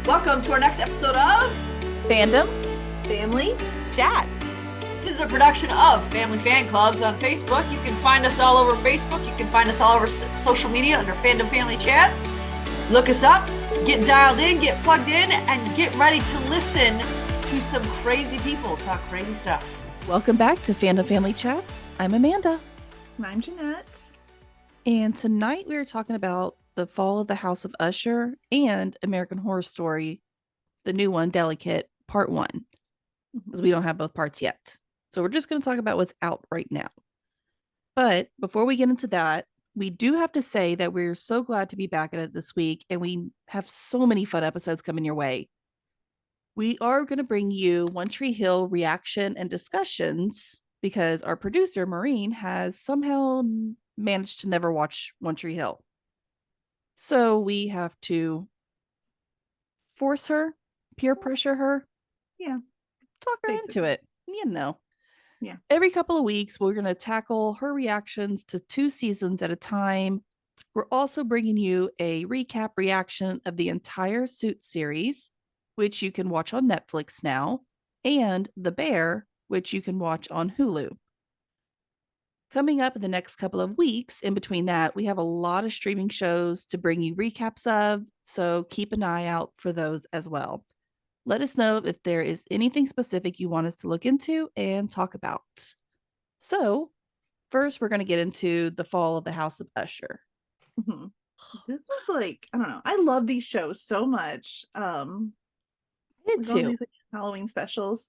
Welcome to our next episode of Fandom Family Chats. This is a production of Family Fan Clubs on Facebook. You can find us all over Facebook. You can find us all over social media under Fandom Family Chats. Look us up, get dialed in, get plugged in, and get ready to listen to some crazy people talk crazy stuff. Welcome back to Fandom Family Chats. I'm Amanda. And I'm Jeanette. And tonight we are talking about the fall of the House of Usher and American Horror Story, the new one, Delicate, Part 1. Because we don't have both parts yet. So we're just going to talk about what's out right now. But before we get into that, we do have to say that we're so glad to be back at it this week. And we have so many fun episodes coming your way. We are going to bring you One Tree Hill reaction and discussions because our producer, Maureen, has somehow managed to never watch One Tree Hill. So we have to force her, peer pressure her. Yeah. Talk her Basically. into it. You know. Yeah. Every couple of weeks, we're going to tackle her reactions to 2 seasons at a time. We're also bringing you a recap reaction of the entire Suits series, which you can watch on Netflix now, and The Bear, which you can watch on Hulu. Coming up in the next couple of weeks, in between that, we have a lot of streaming shows to bring you recaps of, so keep an eye out for those as well. Let us know if there is anything specific you want us to look into and talk about. So, first, we're going to get into the fall of the House of Usher. Mm-hmm. This was like, I don't know. I love these shows so much. I did all too. these Halloween specials.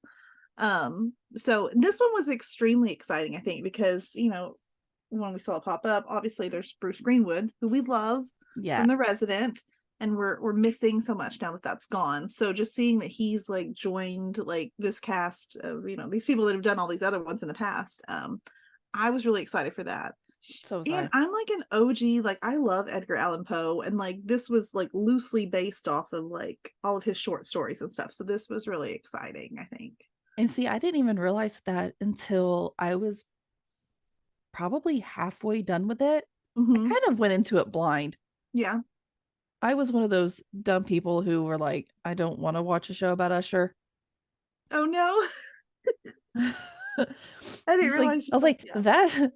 So this one was extremely exciting, I think, because when we saw it pop up, obviously there's Bruce Greenwood, who we love from The Resident, and we're missing so much now that that's gone. So just seeing that he's like joined like this cast of these people that have done all these other ones in the past, I was really excited for that. So was and I'm like an OG, like I love Edgar Allan Poe, and like this was like loosely based off of like all of his short stories and stuff. So this was really exciting, I think. And see, I didn't even realize that until I was probably halfway done with it. Mm-hmm. I kind of went into it blind. Yeah. I was one of those dumb people who were like, I don't want to watch a show about Usher. Oh no. I didn't realize. I was like, that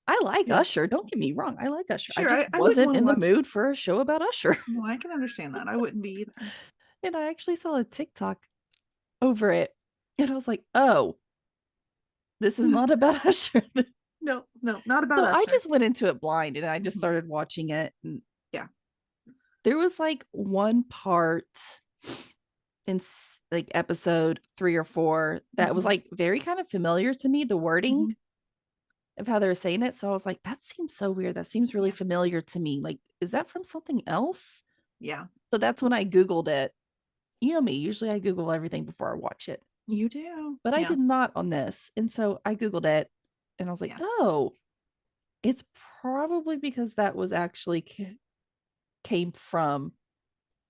I like Yeah. Usher. Don't get me wrong. I like Usher. Sure, I just I wasn't in the watch mood for a show about Usher. No, I can understand that. I wouldn't be either. And I actually saw a TikTok over it. And I was like, oh, this is not about Usher. No, not about So Usher. I just went into it blind and I just started watching it. And yeah. There was like one part in like episode 3 or 4 that was like very kind of familiar to me, the wording of how they were saying it. So I was like, that seems so weird. That seems really familiar to me. Like, is that from something else? Yeah. So that's when I Googled it. You know me, usually I Google everything before I watch it. You do. But I did not on this. And so I Googled it and I was like, oh, it's probably because that was actually came from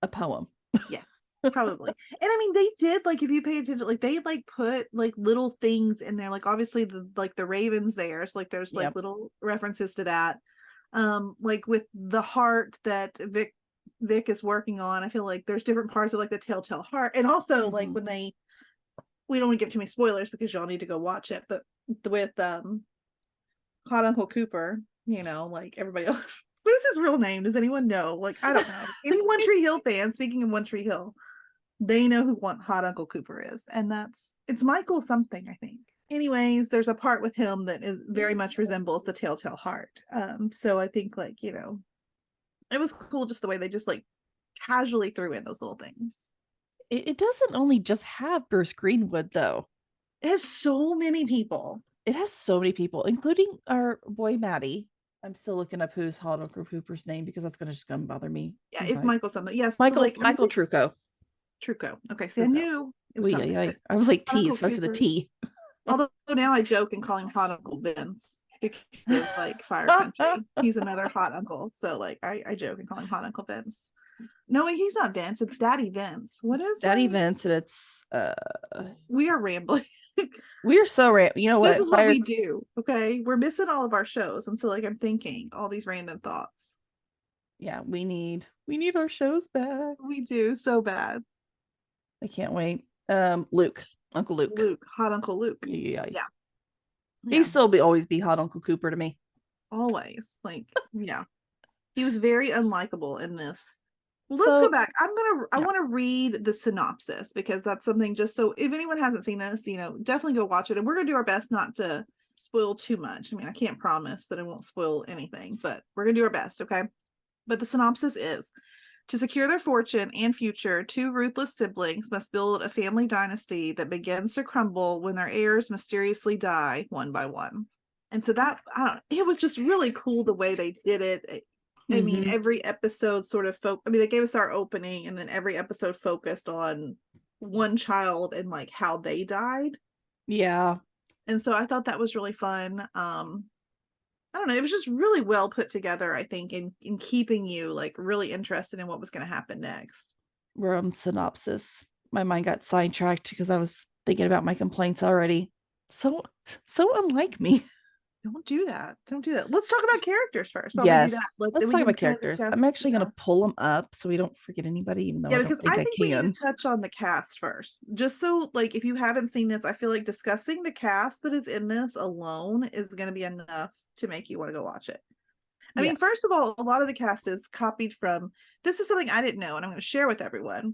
a poem. Yes, probably. And I mean, they did, like, if you pay attention, like they like put like little things in there, like obviously the ravens there, so like there's like little references to that, like with the heart that Vic is working on. I feel like there's different parts of like the telltale heart, and also like when we don't want to give too many spoilers because y'all need to go watch it, but with Hot Uncle Cooper, like everybody else. What is his real name? Does anyone know? Like, I don't know. Any One Tree Hill fan, speaking of One Tree Hill, they know who Hot Uncle Cooper is. And it's Michael something, I think. Anyways, there's a part with him that is very much resembles the Telltale Heart. So I think like, it was cool just the way they just like casually threw in those little things. It doesn't only just have Bruce Greenwood though. It has so many people. It has so many people, including our boy Maddie. I'm still looking up who's Hot Uncle Cooper's name because that's gonna bother me. Yeah, it's Michael something. Yes, Michael. So like, Michael Trucco. Okay, see, I knew. It was I was like T. It starts with a T. Although now I joke and call him Hot Uncle Vince because of like Fire Country. He's another hot uncle, so like I joke and call him Hot Uncle Vince. No, he's not Vince. It's Daddy Vince. What is Daddy Vince? And it's we are rambling. We are so you know what? This is what we do. Okay, we're missing all of our shows, and so like I'm thinking all these random thoughts. Yeah, we need our shows back. We do so bad. I can't wait. Luke, Uncle Luke. Luke, hot Uncle Luke. Yeah. Yeah. He still always be hot Uncle Cooper to me. Always. Like, yeah. He was very unlikable in this. Well, let's go back. I want to read the synopsis because that's something just so if anyone hasn't seen this, definitely go watch it. And we're gonna do our best not to spoil too much. I mean, I can't promise that I won't spoil anything, but we're gonna do our best, okay? But the synopsis is to secure their fortune and future, two ruthless siblings must build a family dynasty that begins to crumble when their heirs mysteriously die one by one. And so that, it was just really cool the way they did it. I mean, every episode sort of they gave us our opening and then every episode focused on one child and like how they died. Yeah. And so I thought that was really fun. I don't know. It was just really well put together, I think, in keeping you like really interested in what was going to happen next. We're on synopsis. My mind got sidetracked because I was thinking about my complaints already. So unlike me. Don't do that. Don't do that. Let's talk about characters first. Yes. Let's talk about characters. I'm actually going to pull them up so we don't forget anybody, even though because I think we need to touch on the cast first. Just so, like, if you haven't seen this, I feel like discussing the cast that is in this alone is going to be enough to make you want to go watch it. I mean, first of all, a lot of the cast is copied from, this is something I didn't know, and I'm going to share with everyone.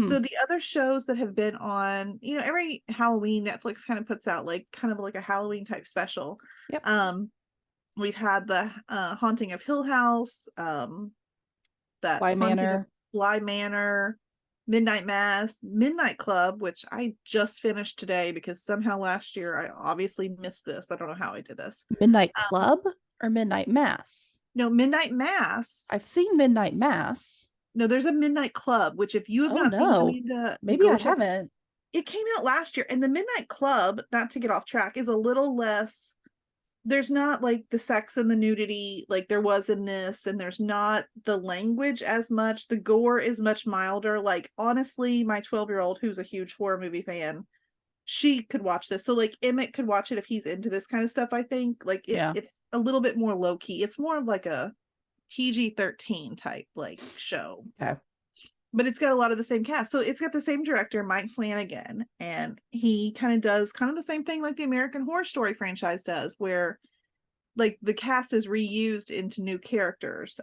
So the other shows that have been on, every Halloween, Netflix kind of puts out like kind of like a Halloween type special. Yep. We've had the Haunting of Hill House, that Bly Manor, Midnight Mass, Midnight Club, which I just finished today because somehow last year I obviously missed this. I don't know how I did this. Midnight Club or Midnight Mass? No, Midnight Mass. I've seen Midnight Mass. No, there's a Midnight Club, which if you have not seen, Amanda, maybe I haven't. It came out last year, and the Midnight Club, not to get off track, is a little less. There's not like the sex and the nudity like there was in this, and there's not the language as much. The gore is much milder. Like, honestly, my 12-year-old, who's a huge horror movie fan, she could watch this. So like Emmett could watch it if he's into this kind of stuff. I think like it's a little bit more low key. It's more of like a PG-13 type like show. Okay. But it's got a lot of the same cast. So it's got the same director, Mike Flanagan, and he kind of does kind of the same thing like the American Horror Story franchise does, where like the cast is reused into new characters.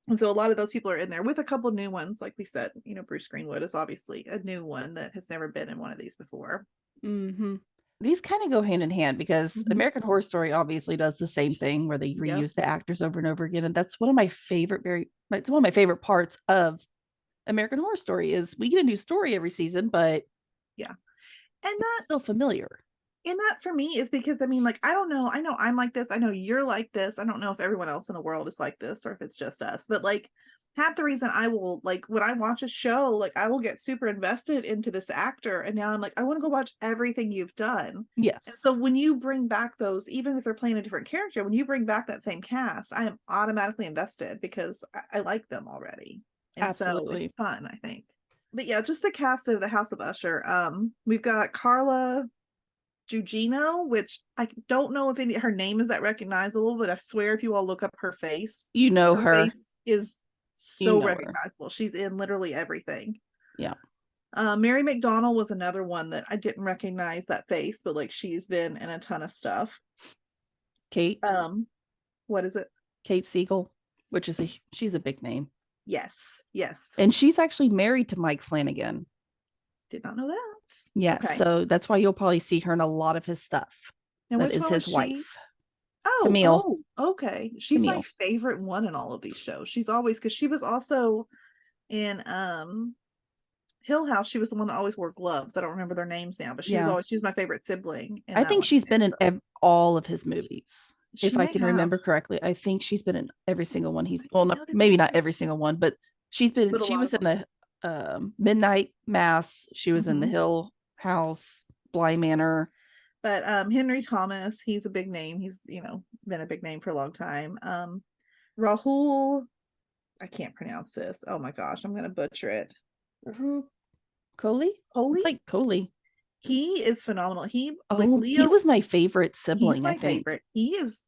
And so a lot of those people are in there with a couple new ones. Like we said, Bruce Greenwood is obviously a new one that has never been in one of these before. These kind of go hand in hand because American Horror Story obviously does the same thing where they reuse the actors over and over again. And that's one of my favorite, it's one of my favorite parts of American Horror Story is we get a new story every season, but and that's still familiar. And that for me is because, I mean, like, I don't know. I know I'm like this. I know you're like this. I don't know if everyone else in the world is like this or if it's just us, but like half the reason I will, like, when I watch a show, like I will get super invested into this actor. And now I'm like, I want to go watch everything you've done. Yes. And so when you bring back those, even if they're playing a different character, when you bring back that same cast, I am automatically invested because I like them already. And Absolutely. So it's fun, I think. But yeah, just the cast of the House of Usher. We've got Carla Gugino, which I don't know if her name is that recognizable, but I swear if you all look up her face, her face is so recognizable. She's in literally everything. Yeah. Mary McDonnell was another one that I didn't recognize that face, but like she's been in a ton of stuff. Kate. What is it? Kate Siegel, which is she's a big name. Yes. And she's actually married to Mike Flanagan. Did not know that. Yes, okay. So that's why you'll probably see her in a lot of his stuff. Now, that is his wife. Camille. Okay. She's Camille. My favorite one in all of these shows. She's always, because she was also in Hill House. She was the one that always wore gloves. I don't remember their names now, but she was my favorite sibling. I think she's been in all of his movies. If I can remember correctly, I think she's been in every single one. Maybe not every single one, but she was in the Midnight Mass. She was in the Hill House, Bly Manor. But Henry Thomas, he's a big name. He's been a big name for a long time. Rahul, I can't pronounce this. Oh my gosh, I'm gonna butcher it. Coley? It's like Coley. He is phenomenal. He was my favorite sibling. I think favorite. He is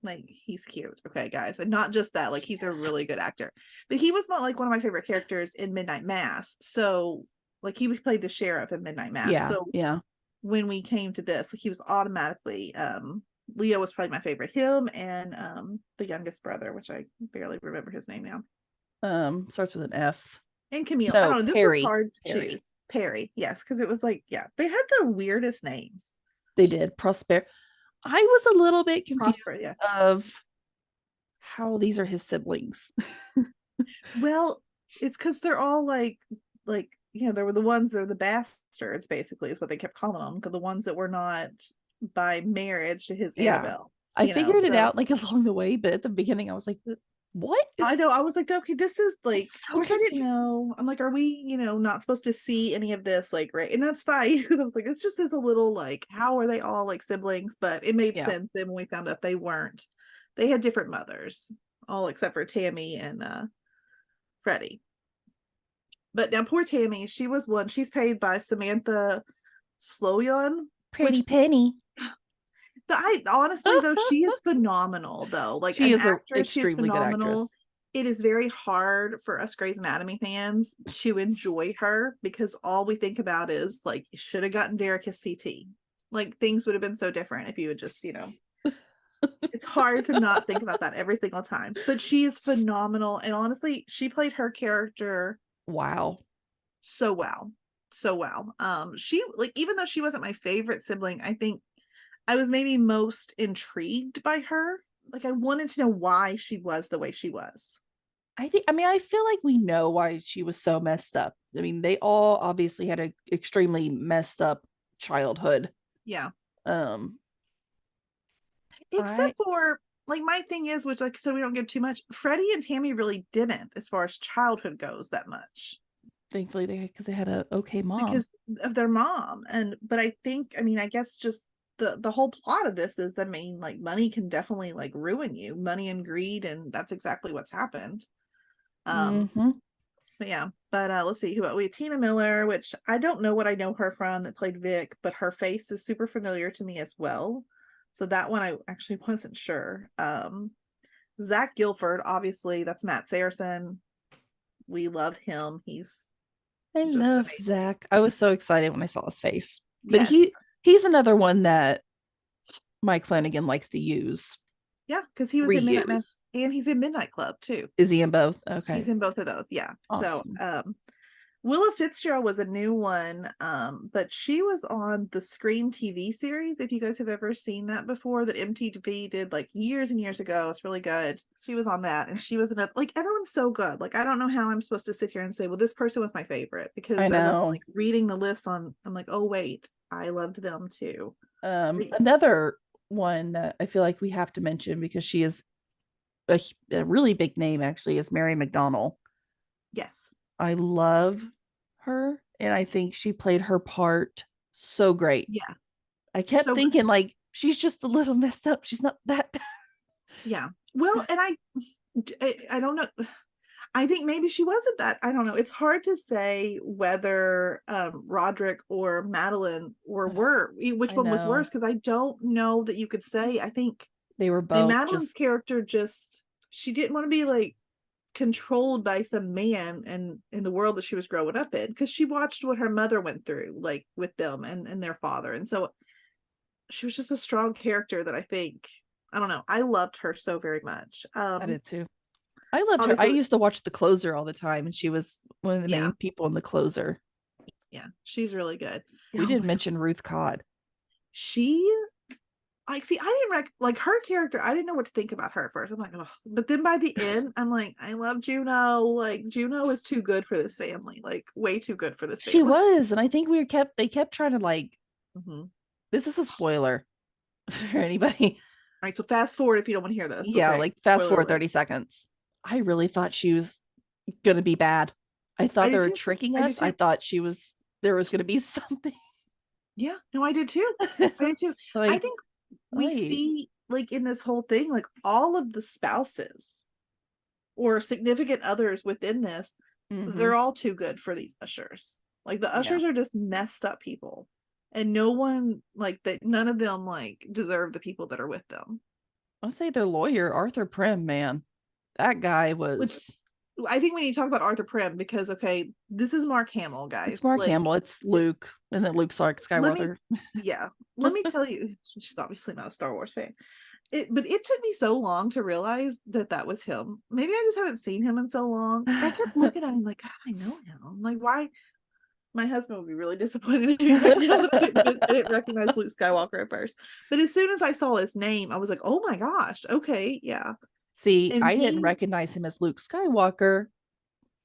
Like, he's cute. Okay, guys. And not just that, like, he's a really good actor. But he was not like one of my favorite characters in Midnight Mass. So, like, he played the sheriff in Midnight Mass. Yeah. So Yeah. when we came to this, like, he was automatically Leo was probably my favorite. Him and the youngest brother, which I barely remember his name now. Starts with an F. And Camille. No, I don't know. This Perry. was hard to Perry. choose. Perry, yes, because it was like, yeah, they had the weirdest names. They did. Prosper. I was a little bit confused Prosper, yeah. of how these are his siblings. Well, it's because they're all like they were the ones that are the bastards, basically, is what they kept calling them, because the ones that were not by marriage to his Yeah. Annabelle. I figured it out like along the way, but at the beginning I was like, what is I know, I was like, okay, this is like, so of course I didn't know. I'm like, are we, not supposed to see any of this, like, right? And that's fine, because I was like, it's just is a little like, how are they all like siblings? But it made sense then when we found out they weren't. They had different mothers, all except for Tammy and Freddie. But now poor Tammy, she's paid by Samantha Sloyan. Pretty Penny. I honestly though, she is phenomenal though. Like, she an is actress, she's extremely good phenomenal. actress. It is very hard for us Grey's Anatomy fans to enjoy her, because all we think about is like, you should have gotten Derek his CT. Like, things would have been so different if you would just, it's hard to not think about that every single time. But she is phenomenal, and honestly, she played her character so well. She, like, even though she wasn't my favorite sibling, I think I was maybe most intrigued by her. Like, I wanted to know why she was the way she was. I feel like we know why she was so messed up. I mean, they all obviously had an extremely messed up childhood. Yeah. Except for, like, my thing is, which, like I said, we don't give too much. Freddie and Tammy really didn't, as far as childhood goes, that much. Thankfully, because they had a okay mom. Because of their mom. But I think, I guess just the whole plot of this is, like, money can definitely like ruin you, money and greed, and that's exactly what's happened. But yeah, let's see we have Tina Miller, which I don't know what I know her from, that played Vic, but her face is super familiar to me as well, so that one I actually wasn't sure. Zach Gilford, obviously that's Matt Saracen. We love him. I love amazing. Zach. I was so excited when I saw his face. But yes. He's another one that Mike Flanagan likes to use. Yeah, because he was in Midnight Mass, and he's in Midnight Club too. Is he in both? Okay. He's in both of those, yeah. Awesome. So Willa Fitzgerald was a new one, but she was on the Scream TV series, if you guys have ever seen that before, that MTV did like years and years ago. It's really good. She was on that, and she was another, like, everyone's so good. Like, I don't know how I'm supposed to sit here and say, well, this person was my favorite, because as I'm like reading the list I'm like, oh wait, I loved them too. Another one that I feel like we have to mention, because she is a really big name, actually, is Mary McDonnell. Yes. I love her, and I think she played her part so great. Yeah. I kept thinking, like, she's just a little messed up. She's not that bad. Yeah. Well, and I don't know. I think maybe she wasn't that. I don't know. It's hard to say whether Roderick or Madeline were which one was worse, because I don't know that you could say. I think they were both. Madeline's character she didn't want to be like controlled by some man and in the world that she was growing up in, because she watched what her mother went through, like, with them and their father, and so she was just a strong character that I think, I don't know, I loved her so very much. I did too. I loved her. I used to watch The Closer all the time, and she was one of the main people in The Closer. Yeah, she's really good. We did mention Ruth Codd. She, like, see, I didn't like her character. I didn't know what to think about her at first. I'm like, oh. But then by the end, I'm like, I love Juno. Like, Juno is too good for this family. Like, way too good for this family. She was, and I think they kept trying to, like, this is a spoiler for anybody. All right, so fast forward if you don't want to hear this. Yeah, okay. Like, fast forward 30 seconds. I really thought she was gonna be bad. I thought they were tricking us. I thought there was gonna be something. Yeah, no, I did too. Like, I think we see, like, in this whole thing, like, all of the spouses or significant others within this, they're all too good for these ushers. Like, the ushers are just messed up people, and no one, like, that, none of them, like, deserve the people that are with them. I'll say their lawyer, Arthur Prim, man. That guy Which was I think we need to talk about Arthur Prim because okay, this is Mark Hamill, it's guys. Mark Like Hamill, it's Luke, and then Luke let me Skywalker. yeah, let me tell you, she's obviously not a Star Wars fan. But it took me so long to realize that that was him. Maybe I just haven't seen him in so long. I kept looking at him like, God, I know him. I'm like, why? My husband would be really disappointed if he right now that I didn't recognize Luke Skywalker at first. But as soon as I saw his name, I was like, oh my gosh, okay, yeah. See, And I didn't he, recognize him as Luke Skywalker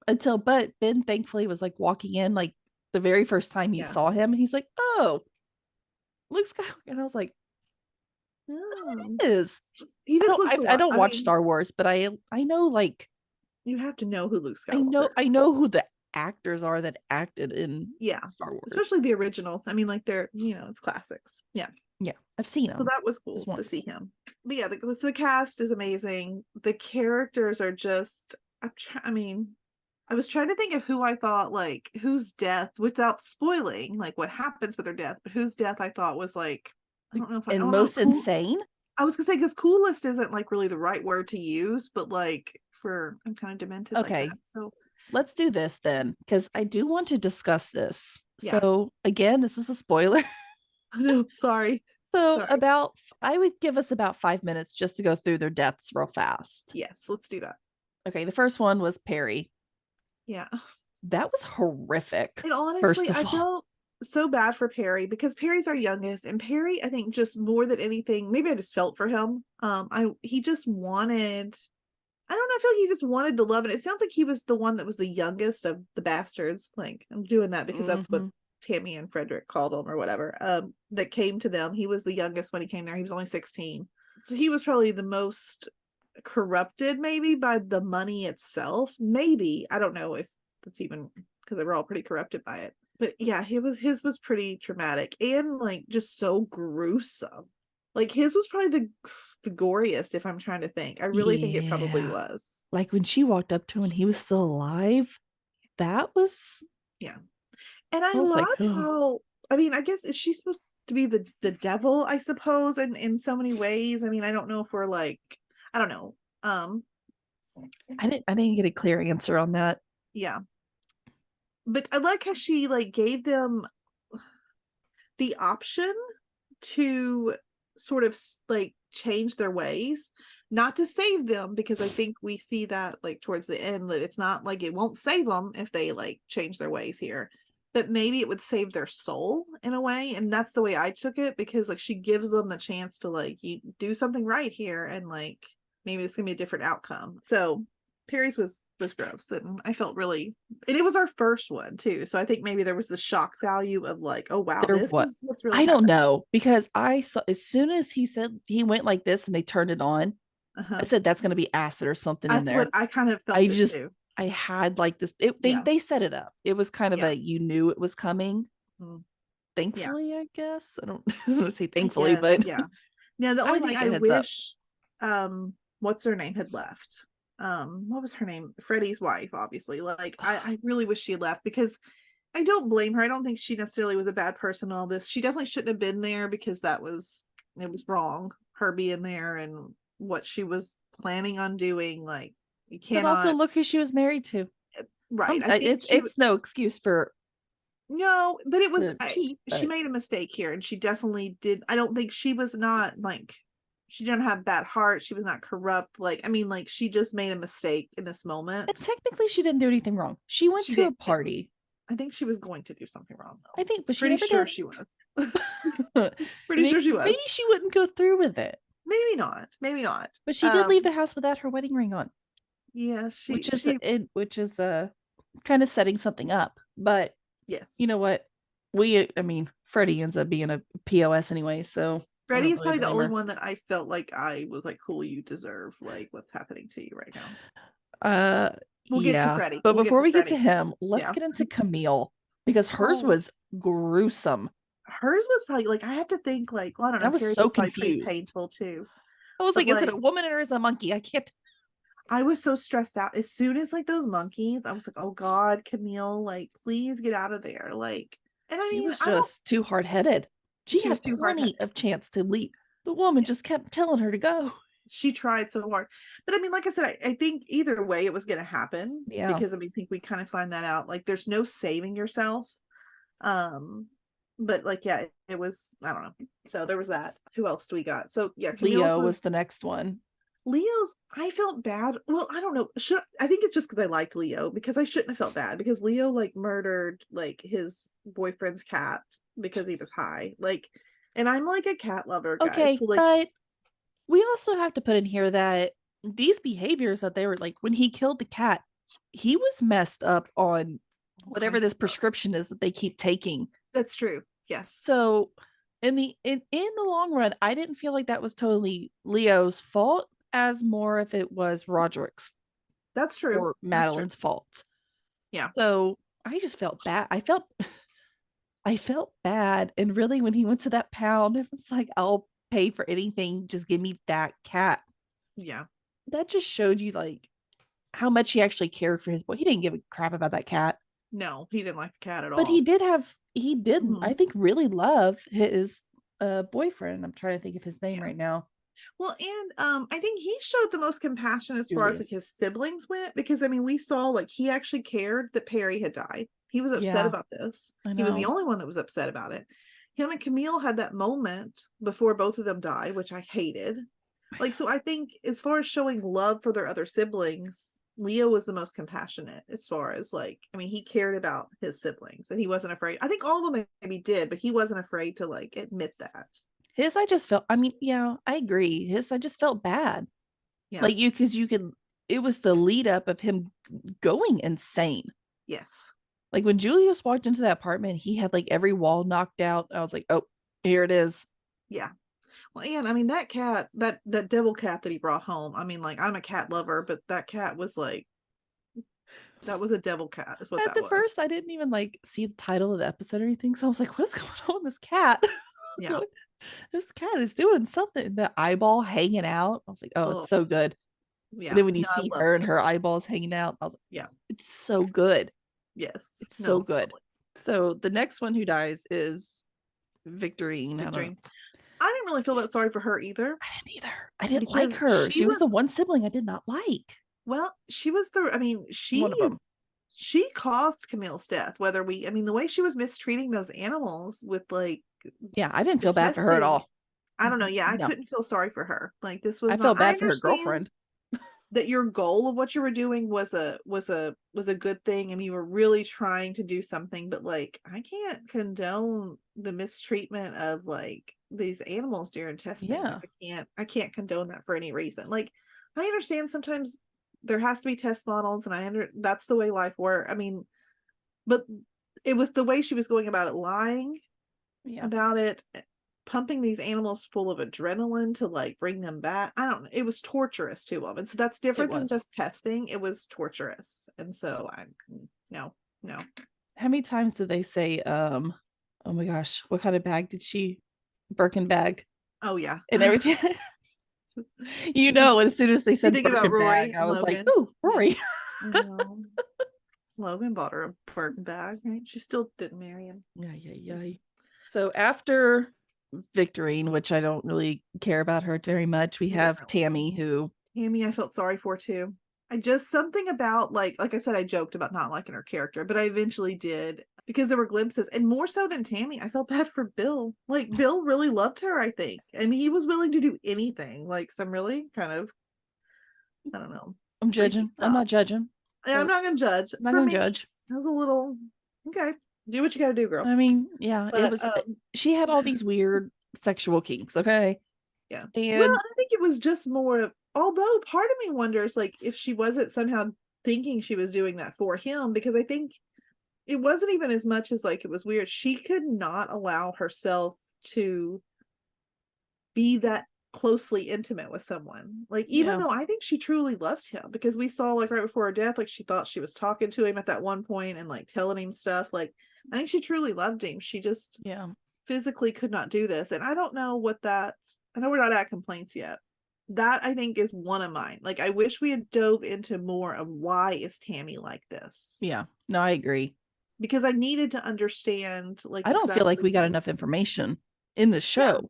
but Ben thankfully was like walking in like the very first time you yeah, saw him, and he's like, "Oh, Luke Skywalker," and I was like, oh, "Is he I just don't looks a I lot. don't I watch mean, Star Wars, but I know like you have to know who Luke Skywalker is. I know who the actors are that acted in Yeah, Star Wars. especially the originals. I mean, like they're it's classics. Yeah. Yeah, I've seen So them that was just cool to once. see him. But yeah, the cast is amazing. The characters are just. I mean, I was trying to think of who I thought like whose death without spoiling like what happens with their death, but whose death I thought was like I don't know if I And don't know most cool. insane. I was gonna say because coolest isn't like really the right word to use, but like for I'm kind of demented like Okay, that. So let's do this then, because I do want to discuss this. yeah, So again, this is a spoiler. no, sorry, So sorry. I would give us about 5 minutes just to go through their deaths real fast. Yes, let's do that. Okay, the first one was Perry. Yeah. That was horrific. And First honestly, of I all, felt so bad for Perry because Perry's our youngest, and Perry, I think, just more than anything, maybe I just felt for him. He just wanted. I don't know. I feel like he just wanted the love, and it sounds like he was the one that was the youngest of the bastards. Like I'm doing that because that's what mhm. Tammy and Frederick called him or whatever. That came to them. He was the youngest when he came there. He was only 16, so he was probably the most corrupted, maybe by the money itself. Maybe I don't know if that's even because they were all pretty corrupted by it. But yeah, his was pretty traumatic and like just so gruesome. Like his was probably the goriest if I'm trying to think. I really think it probably Yeah. was. Like when she walked up to him and he was still alive, that was, Yeah. And I I was love like, oh, how I mean, I guess is she supposed to be the devil, I suppose, in so many ways. I mean, I don't know if we're like I don't know. I didn't get a clear answer on that. Yeah. But I like how she like gave them the option to sort of like change their ways, not to save them, because I think we see that like towards the end that it's not like it won't save them if they like change their ways here, but maybe it would save their soul in a way. And that's the way I took it, because like she gives them the chance to like you do something right here and like maybe it's gonna be a different outcome. So Perry's was gross, and I felt really, and it was our first one too, so I think maybe there was the shock value of like, oh wow, There this what? is what's really I don't happening. know because I saw as soon as he said he went like this and they turned it on, Uh-huh. I said that's going to be acid or something in That's what there. I kind of I felt it just too. I had like this. Yeah, They set it up. It was kind of yeah, a you knew it was coming. mm, yeah. Thankfully, I guess I don't I don't say I thankfully, guess, but yeah. Now the I only thing like a I heads up. wish, what's her name had left. What was her name? Freddie's wife, obviously. Like I really wish she had left because I don't blame her. I don't think she necessarily was a bad person in all this. She definitely shouldn't have been there because it was wrong. Her being there and what she was planning on doing. Like you But also cannot. look who she was married to. Right. I think It's no excuse for no, but it was the cheat, she but made a mistake here, and she definitely did. I don't think she was not like she didn't have bad heart. She was not corrupt. Like I mean, like she just made a mistake in this and moment. technically she didn't do anything wrong. She went She to a did. party. I think she was going to do something wrong I though. think, but she Pretty never sure did. she was. Pretty maybe sure she was. maybe she wouldn't go through with it. Maybe not. Maybe not. But she did leave the house without her wedding ring on, Yeah. which is kind of setting something up. But you Yes. know what? I mean, Freddie ends up being a POS anyway, so I Freddie don't is really probably the blame only her. one that I felt like I was like, cool, you deserve like what's happening to you right now. Uh, We'll get to yeah. Freddie. But We'll get before to we get to Freddie. him, let's Yeah. get into Camille because hers Oh, was gruesome. hers was probably like I have to think like well I don't And I know, was Perry's so was probably pretty confused. painful too, I was but like, is it a like woman or is it a monkey? I can't. I was so stressed out as soon as like those monkeys. I was like, oh God, Camille, like please get out of there. Like, and I She mean was I don't. just too hard headed. She She was had too hard. plenty of chance to leave. The woman Yeah, just kept telling her to go. she tried so hard. But I mean, like I said, I think either way it was going to happen. Yeah. Because I mean, I think we kind of find that out. Like, there's no saving yourself. But like, yeah, it was, I don't know. So there was that. Who else do we got? So yeah, Camille's Leo was the next one. Leo's, I felt bad. Well, I don't know. I think it's just because I liked Leo, because I shouldn't have felt bad, because Leo like murdered like his boyfriend's cat because he was high. Like, and I'm like a cat lover, guys. Okay, So, like, but we also have to put in here that these behaviors that they were like, when he killed the cat, he was messed up on whatever kinds this of drugs. prescription is that they keep taking. That's true. Yes. So in the long run, I didn't feel like that was totally Leo's fault, as more if it was Roderick's That's true. or Madeline's fault. Yeah. So I just felt bad. I felt bad. And really, when he went to that pound, it was like, I'll pay for anything. Just give me that cat. Yeah. That just showed you like how much he actually cared for his boy. He didn't give a crap about that cat. No, he didn't like the cat at all. But he did, Mhm. I think, really love his boyfriend. I'm trying to think of his name right now. Well, and I think he showed the most compassion as far as like his siblings went, because I mean, we saw like he actually cared that Perry had died. He was upset about this. He was the only one that was upset about it. Him and Camille had that moment before both of them died, which I hated. Like, so I think as far as showing love for their other siblings, Leo was the most compassionate, as far as like, I mean, he cared about his siblings and he wasn't afraid. I think all of them maybe did, but he wasn't afraid to like admit that. His, I just felt, I mean, yeah, I agree. His, I just felt bad. Yeah. Like because you could, it was the lead up of him going insane. Yes. Like when Julius walked into that apartment, he had like every wall knocked out. I was like, oh, here it is. Yeah. Well, and I mean, that cat, that devil cat that he brought home, I mean, like, I'm a cat lover, but that cat was like, that was a devil cat, is what At that the was. first, I didn't even like see the title of the episode or anything. So I was like, what is going on with this cat? Yeah. This cat is doing something. The eyeball hanging out. I was like, oh, it's so good. Yeah. And then when you see her and her eyeballs hanging out, I was like, yeah, it's so good. Yes. It's so good. Totally. So the next one who dies is Victorine. Victorine. I didn't really feel that sorry for her either. I didn't either. I didn't like her. She was the one sibling I did not like. Well, she was one of them. She caused Camille's death, the way she was mistreating those animals with like, yeah, I didn't feel bad for her at all. I don't know. Yeah, I couldn't feel sorry for her. Like, this was I felt bad for her girlfriend. That your goal of what you were doing was a good thing, and you were really trying to do something, but like, I can't condone the mistreatment of like these animals during testing. Yeah. I can't condone that for any reason. Like, I understand sometimes there has to be test models, and that's the way life works. I mean, but it was the way she was going about it, lying about it, pumping these animals full of adrenaline to like bring them back. I don't know. It was torturous to them. And so that's different than just testing. It was torturous. And so no. How many times did they say, oh my gosh, what kind of bag did she, Birkin bag? Oh yeah. And everything. As soon as they said Birkin bag, I was Logan. Like, oh, Rory. Logan bought her a Birkin bag, right? She still didn't marry him. Yeah. So after Victorine, which I don't really care about her very much, we have Tammy, who I felt sorry for too. I just, something about like I said, I joked about not liking her character, but I eventually did, because there were glimpses, and more so than Tammy, I felt bad for Bill. Like, Bill really loved her, I think. I mean, he was willing to do anything, like some really kind of, I don't know. I'm judging. I'm not judging. I'm not gonna judge. I'm not gonna judge. I was a little, okay, do what you gotta do, girl. I mean, yeah, but, it was, she had all these weird sexual kinks, okay? Yeah. And well, I think it was just more of, although part of me wonders like if she wasn't somehow thinking she was doing that for him, because I think it wasn't even as much as like it was weird. She could not allow herself to be that closely intimate with someone, like, even though I think she truly loved him, because we saw like right before her death, like she thought she was talking to him at that one point and like telling him stuff. Like, I think she truly loved him. She just physically could not do this. And I don't know what that, I know we're not at complaints yet. That I think is one of mine. Like, I wish we had dove into more of why is Tammy like this. Yeah, no, I agree, because I needed to understand. Like, I don't feel like we got enough information in the show.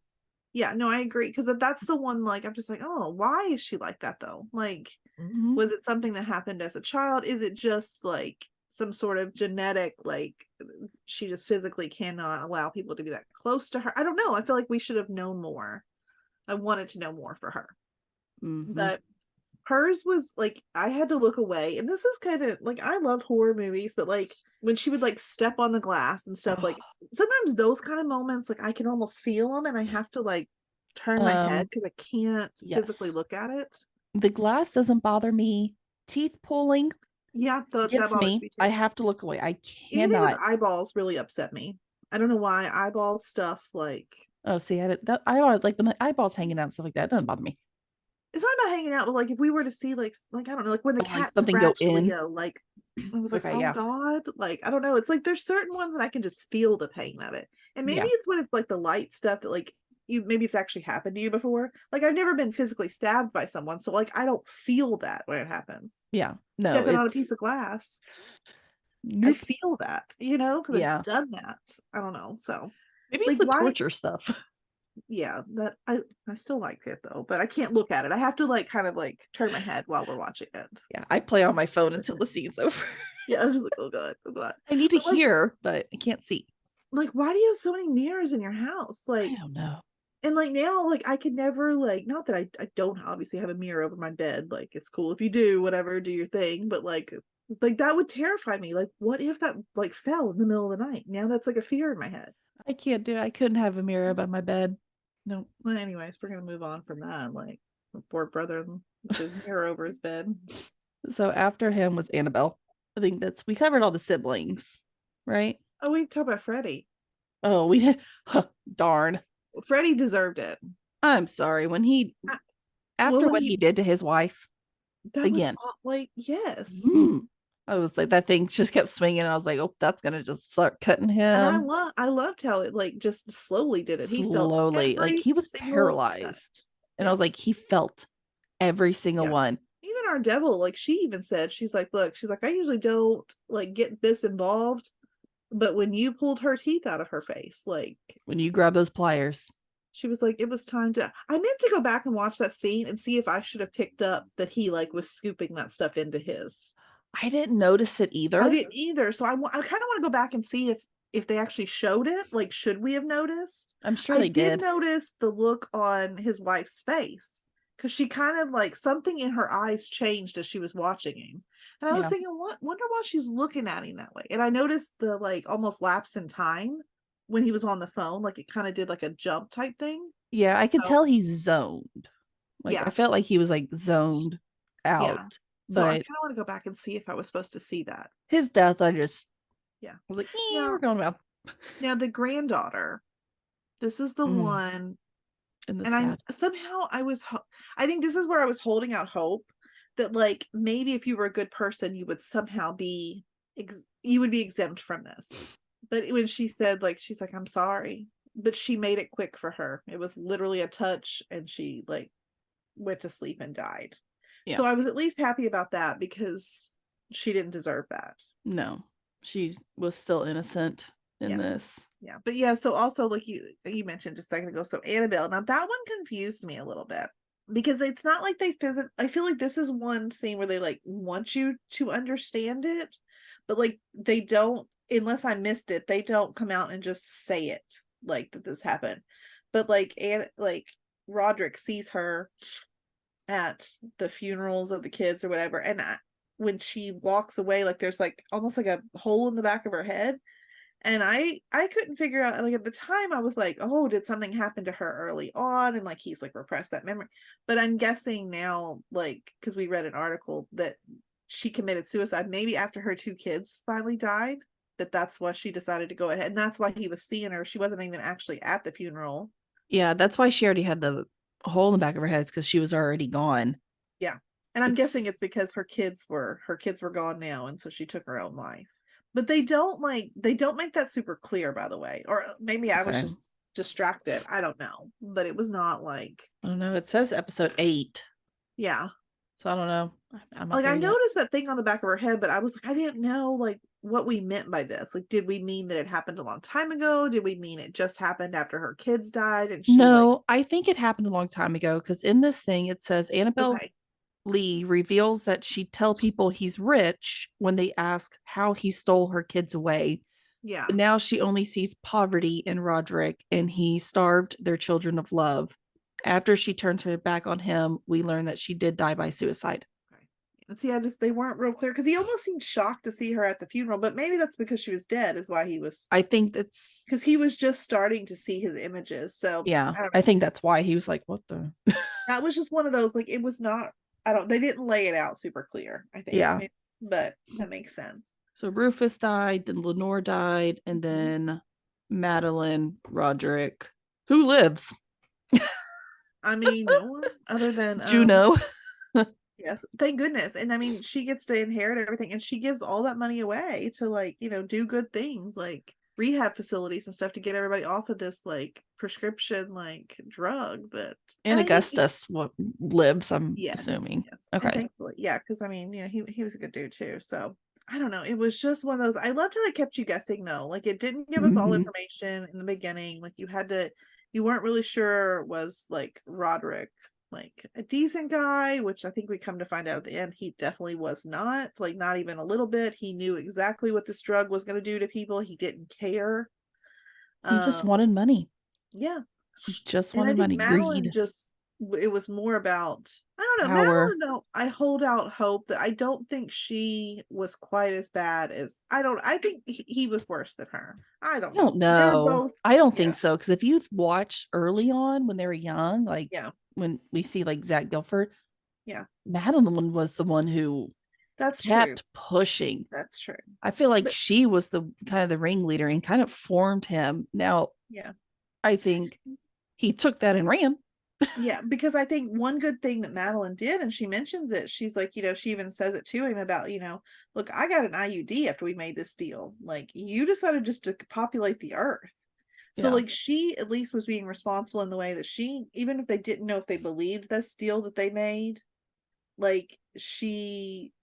Yeah, no, I agree. Because that's the one, like, I'm just like, oh, why is she like that though? Like, Mhm. was it something that happened as a child? Is it just like some sort of genetic, like, she just physically cannot allow people to be that close to her? I don't know. I feel like we should have known more. I wanted to know more for her. Mhm. But hers was like, I had to look away. And this is kind of like, I love horror movies, but like when she would like step on the glass and stuff, like sometimes those kind of moments, like I can almost feel them and I have to like turn my head because I can't physically Yes. look at it. The glass doesn't bother me. Teeth pulling Yeah, that gets bothers me. me I too. have to look away. I Anything with cannot. eyeballs really upset me. I don't know why eyeball stuff, like, Oh, see, I always like when the eyeballs hanging out and stuff like that. It doesn't bother me. it's not about hanging out, but like if we were to see like I don't know, like when the Oh, like cat something go scratched in. Leo, like I was like, Okay, oh yeah, God, like I don't know. It's like there's certain ones that I can just feel the pain of it. And maybe yeah, it's when it's like the light stuff that like you maybe it's actually happened to you before. Like I've never been physically stabbed by someone, so like I don't feel that when it happens. yeah. No, Stepping on a it's piece of glass, I nope. feel that, you know, because I've Yeah, done that. I don't know. So maybe it's like the why torture stuff. yeah, that I still like it though, but I can't look at it. I have to like kind of like turn my head while we're watching it. Yeah, I play on my phone until the scene's over. Yeah, I'm just like, oh God, oh God. I need to But hear, but I can't see. like, why do you have so many mirrors in your house? I Like, don't know. and like now, like I could never like, not that I don't obviously have a mirror over my bed. Like, it's cool if you do, whatever, do your thing. But like that would terrify me. Like, what if that like fell in the middle of the night? Now that's like a fear in my head. I can't do it. I couldn't have a mirror by my bed. No. Well, anyways, we're gonna move on from that. Like, poor brother with his mirror over his bed. So after him was Annabelle. I think we covered all the siblings, right? Oh, we talk about Freddie. Oh, we did. Darn. Freddie deserved it. I'm sorry. I, well, After when what he he did to his wife that was again, like yes, I was like, that thing just kept swinging. And I was like, oh, that's going to just start cutting and him I loved how it like just slowly did it. He felt slowly. Like every he was single cut. paralyzed. And I Yeah, was like, he felt every single yeah. one. Even our devil, like she even said, she's like, look, she's like, I usually don't like get this involved, but when you pulled her teeth out of her face, like When you grab those pliers. she was like, it was time to. I meant to go back and watch that scene and see if I should have picked up that he like was scooping that stuff into his. I didn't notice it I either. didn't either. So I kind of want to go back and see if they actually showed it. Like, should we have noticed? I'm sure I they did did. notice the look on his wife's face because she kind of like something in her eyes changed as she was watching him. And I was Yeah. thinking, what wonder why she's looking at him that way. And I noticed the like almost lapse in time when he was on the phone, like it kind of did like a jump type thing. Yeah. I could So tell he's zoned. Like I yeah, felt like he was like zoned yeah. out. So I But kind of want to go back and see if I was supposed to see that. his death, I Yeah. was like, we're Now, going well. now the granddaughter, this is the Mm, one. and the And I sad. somehow I think this is where I was holding out hope that like maybe if you were a good person you would somehow be you would be exempt from this. But when she said like she's like I'm sorry, but she made it quick for her. It was literally a touch and she like went to sleep and died. Yeah. So I was at least happy about that because she didn't deserve that. No, she was still innocent in Yeah. this. Yeah, but yeah, so also like you mentioned just a second ago, so Annabelle. Now that one confused me a little bit because it's not like they I feel like this is one scene where they like want you to understand it, but like they don't unless I missed it, they don't come out and just say it like that this happened. But like and like Roderick sees her at the funerals of the kids or whatever, and when she walks away, like there's like almost like a hole in the back of her head and I couldn't figure out like at the time I was like, oh, did something happen to her early on and like he's like repressed that memory. But I'm guessing now, like because we read an article that she committed suicide maybe after her two kids finally died, that's why she decided to go ahead, and that's why he was seeing her. She wasn't even actually at the funeral. Yeah, that's why she already had the hole in the back of her head because she was already gone. Yeah, and I'm guessing It's it's because her kids were gone now, and so she took her own life. But they don't make that super clear, by the way. Or maybe I was okay. just distracted. I don't know. But it was not like I don't know. It says episode 8. yeah. So I don't know. I'm not Like there I yet. noticed that thing on the back of her head, but I was like, I didn't know like what we meant by this. Like, did we mean that it happened a long time ago? Did we mean it just happened after her kids died and she like No, I think it happened a long time ago because in this thing it says Annabelle okay. Lee reveals that she'd tell people he's rich when they ask how he stole her kids away. Yeah. But now she only sees poverty in Roderick and he starved their children of love. After she turns her back on him, we learn that she did die by suicide. Okay. And see, they weren't real clear because he almost seemed shocked to see her at the funeral, but maybe that's because she was dead, is why he was I think that's, because he was just starting to see his images. So yeah, I don't I know. think that's why he was like, what the? That was just one of those, like it was not they didn't lay it out super clear, I think. Yeah. But that makes sense. So Rufus died, then Lenore died, and then Madeline, Roderick, who lives? I mean, no one other than Juno. yes, thank goodness. And I mean, she gets to inherit everything and she gives all that money away to like, do good things like rehab facilities and stuff to get everybody off of this like prescription like drug that And I think Augustus lives, I'm yes, assuming. yes. And Okay. thankfully, yeah, because I mean, he was a good dude too. So I don't know. It was just one of those. I loved how it kept you guessing though. Like it didn't give us all Mhm. information in the beginning. Like you weren't really sure was like Roderick like a decent guy, which I think we come to find out at the end he definitely was not. Like not even a little bit. He knew exactly what this drug was going to do to people. He didn't care. He just Um, wanted money. yeah, He just and I wanted think money. Madeline Greed, just it was more about I don't know power. Madeline though I hold out hope that I don't think she was quite as bad as I think he was worse than her. I I don't don't know. They were know. both I don't yeah think so. Because if you watch early on when they were young, like yeah when we see like Zach Guilford, yeah Madeline was the one who that's true kept pushing. that's true I feel like but she was the kind of the ringleader and kind of formed him. Now, yeah I think he took that and ran. yeah because I think one good thing that Madeline did and she mentions it she's like she even says it to him about look I got an IUD after we made this deal like you decided just to populate the earth. So Yeah. like she at least was being responsible in the way that she, even if they didn't know if they believed this deal that they made, like she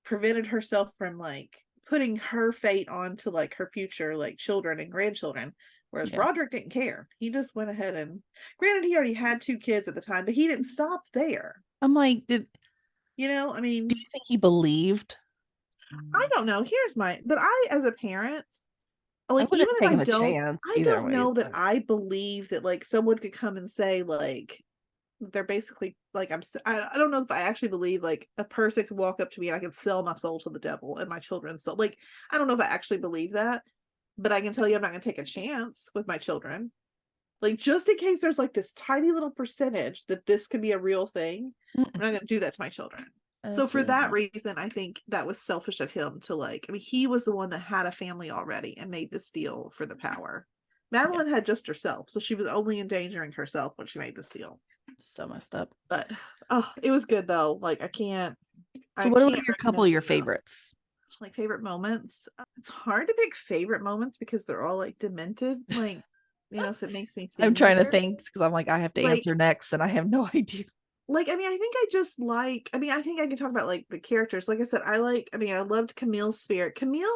prevented herself from like putting her fate onto like her future like children and grandchildren. Whereas Yeah. Roderick didn't care. He just went ahead and granted he already had two kids at the time, but he didn't stop there. I'm like, I do mean, you think he believed? I don't know. But I as a parent, I like wouldn't even have if I taken the don't chance I either don't way. know that I believe that like someone could come and say like they're basically like I don't know if I actually believe like a person could walk up to me and I could sell my soul to the devil and my children's soul. Like I don't know if I actually believe that, but I can tell you I'm not going to take a chance with my children. Like just in case there's like this tiny little percentage that this could be a real thing, I'm not going to do that to my children. So for Absolutely that not. reason, I think that was selfish of him to like. I mean, he was the one that had a family already and made this deal for the power. Yeah. Madeline had just herself, so she was only endangering herself when she made this deal. So messed up. But oh, it was good though. Like So I what were can't your couple recommend of it your enough. favorites? Like favorite moments. It's hard to pick favorite moments because they're all like demented. Like so it makes me I'm seem trying to weird. think because I'm like, I have to Like answer next and I have no idea. I mean, I think I just like. I mean, I think I can talk about like the characters. Like I said, I mean, I loved Camille's spirit. Camille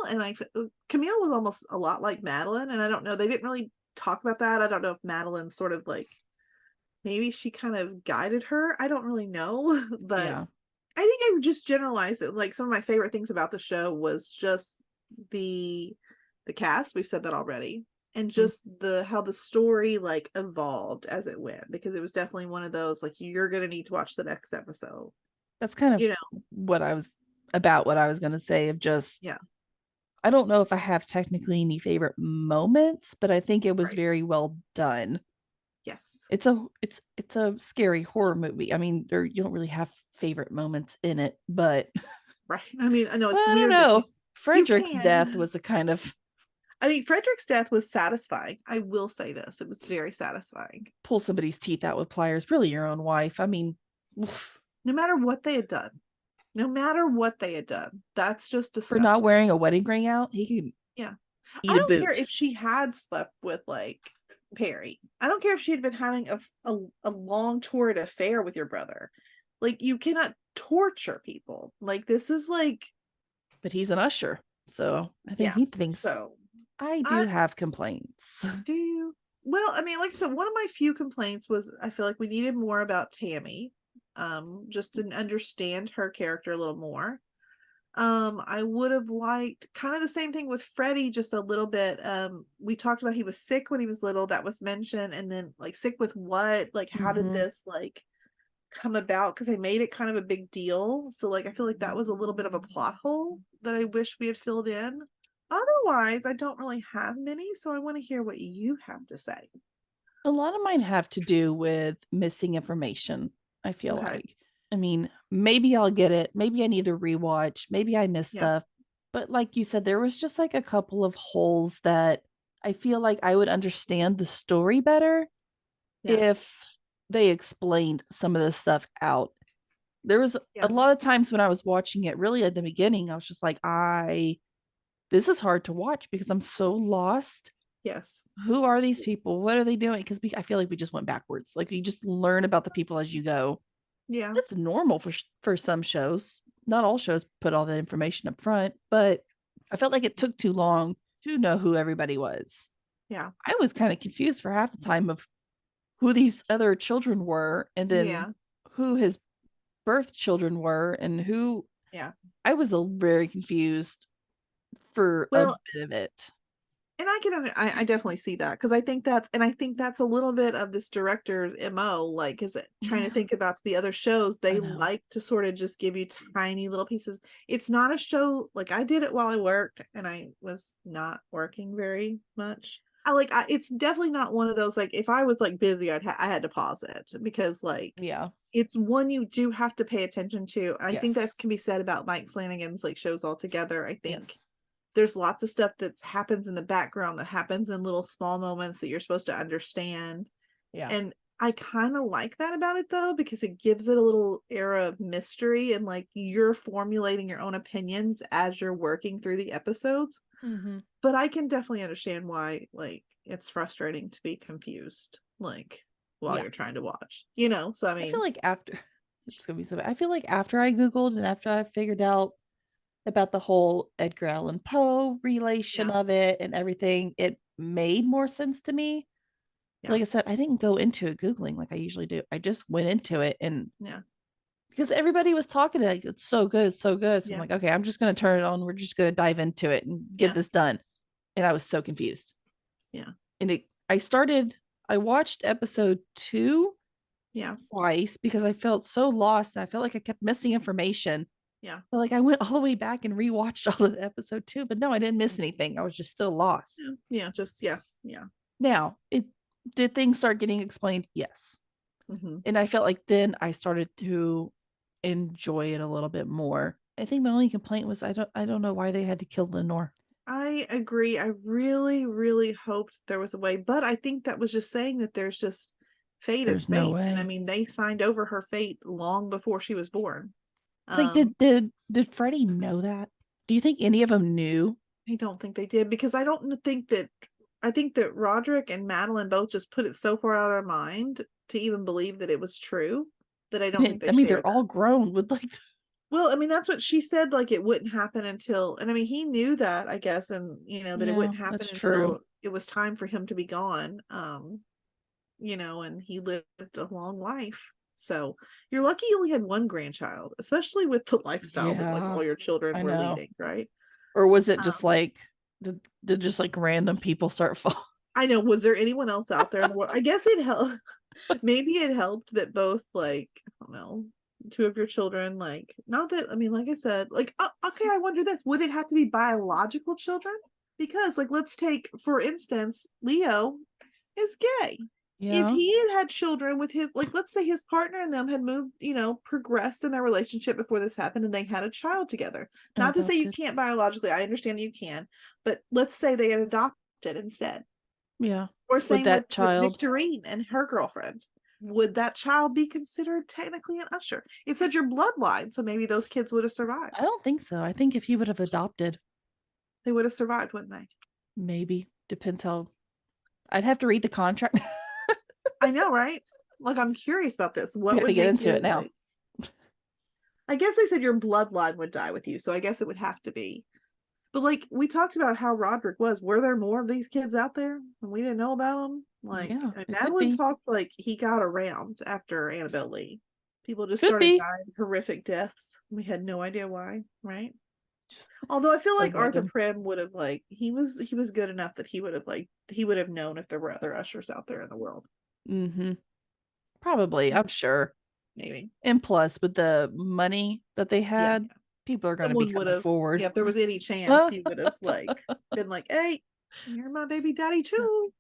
was almost a lot like Madeline, and I don't know. They didn't really talk about that. I don't know if Madeline sort of like maybe she kind of guided her. I don't really know, but Yeah. I think I would just generalize it. Like some of my favorite things about the show was just the cast. We've said that already. And Mhm. just the how the story like evolved as it went because it was definitely one of those like you're gonna need to watch the next episode. That's kind of You know, what I was going to say of just, yeah, I don't know if I have technically any favorite moments, but I think it was right. very well done. Yes. It's a scary horror movie. I mean, you don't really have favorite moments in it, but Right. I mean, I know I it's don't weird that know. you Frederick's death can. was a kind of I mean, Frederick's death was satisfying. I will say this. It was very satisfying. pull somebody's teeth out with pliers, really your own wife. I mean, oof, No matter what they had done. No matter what they had done. That's just for not disgusting. wearing a wedding ring out, he could Yeah. I eat a don't care boot. if she had slept with like Perry. I don't care if she had been having a long torrid affair with your brother. like you cannot torture people. Like this is like, But he's an usher, so I think yeah. he thinks So I do I have complaints. do you, well, I mean, like I said, one of my few complaints was I feel like we needed more about Tammy, just to understand her character a little more. I would have liked kind of the same thing with Freddie, just a little bit. We talked about he was sick when he was little, that was mentioned, and then like sick with what? Like how did Mhm. this like come about? Because they made it kind of a big deal. So like I feel like that was a little bit of a plot hole that I wish we had filled in. Otherwise, I don't really have many, so I want to hear what you have to say. A lot of mine have to do with missing information, I feel Okay. like. I mean, maybe I'll get it. Maybe I need to rewatch. Maybe I missed Yeah. stuff. But like you said, there was just like a couple of holes that I feel like I would understand the story better Yeah. if they explained some of this stuff out. There was Yeah. a lot of times when I was watching it, really at the beginning, I was just like, this is hard to watch because I'm so lost. Yes. Who are these people? What are they doing? Because I feel like we just went backwards. Like you just learn about the people as you go. Yeah. That's normal for some shows. Not all shows put all that information up front, but I felt like it took too long to know who everybody was. Yeah. I was kind of confused for half the time of who these other children were, and then Yeah. who his birth children were, and who Yeah. I was very confused for a Well, bit of it. and I can I definitely see that, because I think that's a little bit of this director's MO, like is it trying to Yeah, think about the other shows, I they know. like to sort of just give you tiny little pieces. It's not a show, like I did it while I worked and I was not working very much. It's definitely not one of those, like if I was like busy, I had to pause it, because like Yeah. it's one you do have to pay attention to. I think that Yes. can be said about Mike Flanagan's like shows altogether. I think Yes. there's lots of stuff that happens in the background, that happens in little small moments that you're supposed to understand. Yeah. And I kind of like that about it though, because it gives it a little air of mystery, and like you're formulating your own opinions as you're working through the episodes. Mm-hmm. But I can definitely understand why like it's frustrating to be confused like while Yeah. you're trying to watch, you know? So I I feel mean, like after it's gonna be so bad. I feel like after I Googled and after I figured out about the whole Edgar Allan Poe relation yeah, of it and everything, it made more sense to me. yeah, Like I said, I didn't go into it Googling like I usually do. I just went into it, and yeah, because everybody was talking to it, it's so good, so good. So I'm yeah, like, okay, I'm just gonna turn it on. We're just gonna dive into it and get yeah, this done. And I was so confused. yeah, And I watched episode 2 yeah, twice because I felt so lost. And I felt like I kept missing information. yeah, But like I went all the way back and rewatched all of episode 2, but no, I didn't miss anything. I was just still lost. yeah, yeah, just yeah, yeah. Now, it did things start getting explained? Yes. Hmm. And I felt like then I started to enjoy it a little bit more. I think my only complaint was I don't know why they had to kill Lenore. I agree. I really, really hoped there was a way, but I think that was just saying that there's just fate is There's no fate. And I way. mean, they signed over her fate long before she was born. It's like Um, did Freddie know that? Do you think any of them knew? I don't think they did, because I think that Roderick and Madeline both just put it so far out of their mind to even believe that it was true, that I don't think they I mean, they're shared all that. grown with like Well, I mean, that's what she said, like it wouldn't happen until, and I mean, he knew that, I guess, and you know, that it yeah, wouldn't happen that's true. until it was time for him to be gone. You know, and he lived a long life. So you're lucky you only had one grandchild, especially with the lifestyle that like Yeah, all your children I were know. leading, right? Or was it just Um, like did just like random people start falling? I know, was there anyone else out there in the world? I guess it helped. Maybe it helped that both, like, I don't know, two of your children, like, not that, I mean, like I said, like, okay, I wonder this, would it have to be biological children? Because, like, let's take, for instance, Leo is gay. If Yeah, he had had children with his, like, let's say his partner and them had moved, you know, progressed in their relationship before this happened and they had a child together. and Not to say you adopted. can't biologically, I understand that you can, but let's say they had adopted instead. Yeah. Or Would same that with child Victorine and her girlfriend. Would that child be considered technically an usher? It said your bloodline, so maybe those kids would have survived. I don't think so. I think if he would have adopted, They would have survived, wouldn't they? maybe. Depends how I'd have to read the contract. I know, right? Like, I'm curious about this. We What got to would get make into it you now. like? I guess they said your bloodline would die with you, so I guess it would have to be. But like we talked about how Roderick was. Were there more of these kids out there and we didn't know about them? Like Yeah, it could Madeline be. talked like he got around after Annabelle Lee. People just Could started be. dying horrific deaths. We had no idea why, right? Although I feel So like Arthur random. Prim would have like he was good enough that he would have known if there were other ushers out there in the world. Mm-hmm. Probably, I'm sure. Maybe. And plus, with the money that they Yeah. had, people are going to be Someone would coming have, forward. yeah, if there was any chance, he would have like been like, "Hey, you're my baby daddy too."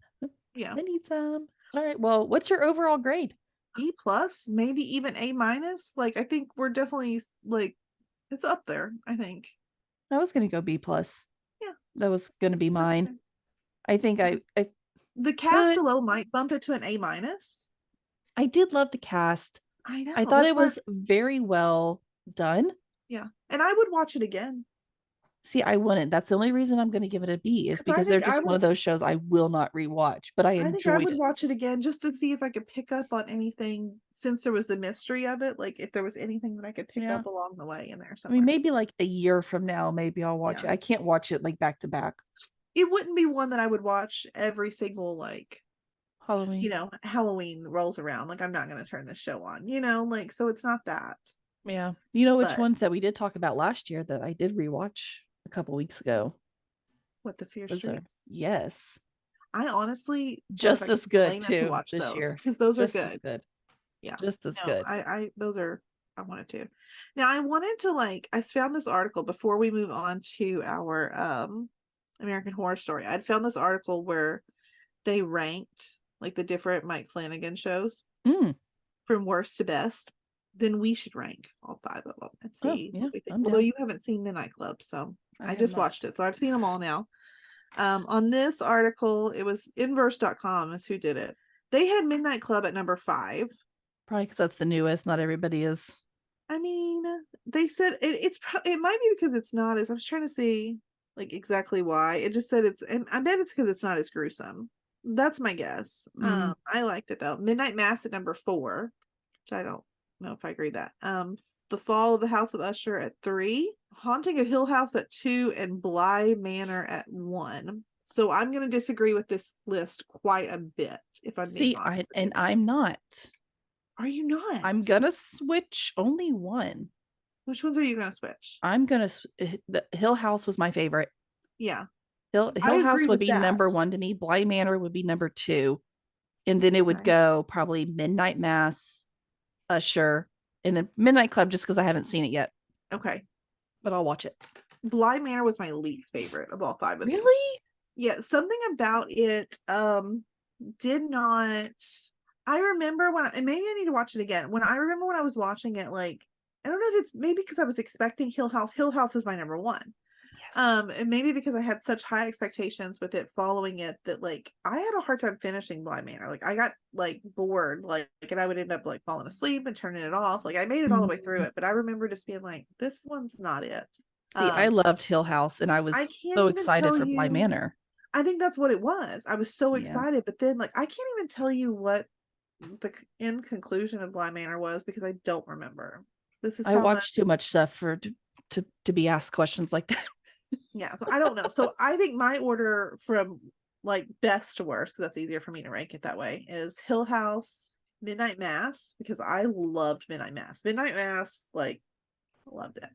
Yeah. I need some. All right. Well, what's your overall grade? E plus, maybe even A minus. Like I think we're definitely like it's up there, I think. I was going to go B plus. Yeah. That was going to be mine. Okay. I think I The cast could. alone might bump it to an A minus. I did love the cast. I I know. thought That's it why was very well done. yeah. And I would watch it again. See, I wouldn't. That's the only reason I'm going to give it a B is Because I because they're think I just one would of those shows I will not rewatch, but I I think I enjoyed would it. watch it again just to see if I could pick up on anything since there was the mystery of it. Like if there was anything that I could pick Yeah. up along the way in there I somewhere. mean, maybe like a year from now, maybe I'll watch Yeah. it. I can't watch it like back to back. It wouldn't be one that I would watch every single like Halloween. Halloween rolls around. Like I'm not gonna turn this show on, like so it's not that. Yeah. You know which But ones that we did talk about last year that I did rewatch a couple weeks ago? what the Fear Was Streets? yes. I honestly thought if Just I could as good Elena to too watch this those year. because those are Just as good. good. Yeah. Just as No, good. I those are I wanted to. Now I wanted to I found this article before we move on to our American Horror Story. I'd found this article where they ranked like the different Mike Flanagan shows Mm. from worst to best. Then we should rank all 5 of them and see yeah, what we think. I'm Although down. you haven't seen Midnight Club, so I have just not. watched it. So I've seen them all now. On this article, it was inverse.com is who did it. They had Midnight Club at number 5. Probably because that's the newest. Not everybody is. I mean, they said it might be because it's not as I was trying to see like exactly why. It just said and I bet it's because it's not as gruesome. That's my guess. I liked it though. Midnight Mass at number 4, which I don't know if I agree with that. The Fall of the House of Usher at 3, Haunting of Hill House at 2, and Bly Manor at 1. So I'm going to disagree with this list quite a bit. If I'm being honest, I'm not. Are you not? I'm gonna switch only one. Which ones are you going to switch? I'm gonna. The Hill House was my favorite. Yeah. Hill I House agree would with be that. number 1 to me. Bly Manor would be number 2, and then it would Okay. go probably Midnight Mass, Usher, and then Midnight Club just because I haven't seen it yet. Okay. But I'll watch it. Bly Manor was my least favorite of all 5 of these. Really? Yeah, something about it did not. I remember and maybe I need to watch it again. When I remember when I was watching it, like I don't know if it's maybe because I was expecting Hill House. Hill House is my number 1. Yes. And maybe because I had such high expectations with it following it that like I had a hard time finishing Bly Manor. Like I got like bored, like and I would end up like falling asleep and turning it off. Like I made it all the way through it, but I remember just being like, this one's not it. See, I loved Hill House, and I was I can't so even excited tell for Bly you- Manor. I think that's what it was. I was so Yeah. excited, but then like I can't even tell you what the end conclusion of Bly Manor was because I don't remember. This is I watched too much stuff for to be asked questions like that. Yeah, so I don't know. So I think my order from like best to worst, because that's easier for me to rank it that way, is Hill House, Midnight Mass, because I loved Midnight Mass. Midnight Mass, like, loved it.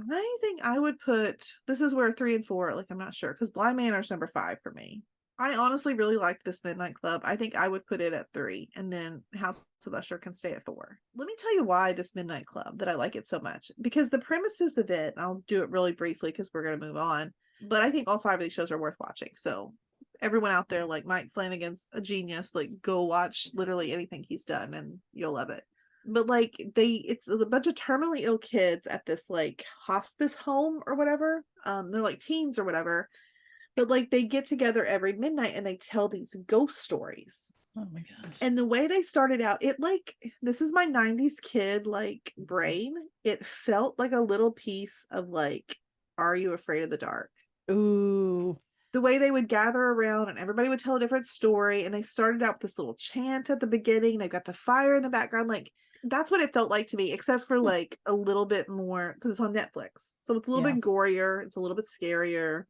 I think I would put this is where 3 and 4, like I'm not sure, because Bly Manor's number 5 for me. I honestly really liked this Midnight Club. I think I would put it at 3, and then House of Usher can stay at 4. Let me tell you why this Midnight Club that I like it so much. Because the premises of it, I'll do it really briefly because we're going to move on. But I think all 5 of these shows are worth watching. So everyone out there, like Mike Flanagan's a genius. Like go watch literally anything he's done, and you'll love it. But like it's a bunch of terminally ill kids at this like hospice home or whatever. They're like teens or whatever. But like they get together every midnight and they tell these ghost stories. Oh my gosh. And the way they started out, it like this is my 90s kid like brain. It felt like a little piece of like, Are You Afraid of the Dark? Ooh. The way they would gather around and everybody would tell a different story. And they started out with this little chant at the beginning. They got the fire in the background. Like that's what it felt like to me, except for like a little bit more because it's on Netflix. So it's a little Yeah. bit gorier, it's a little bit scarier.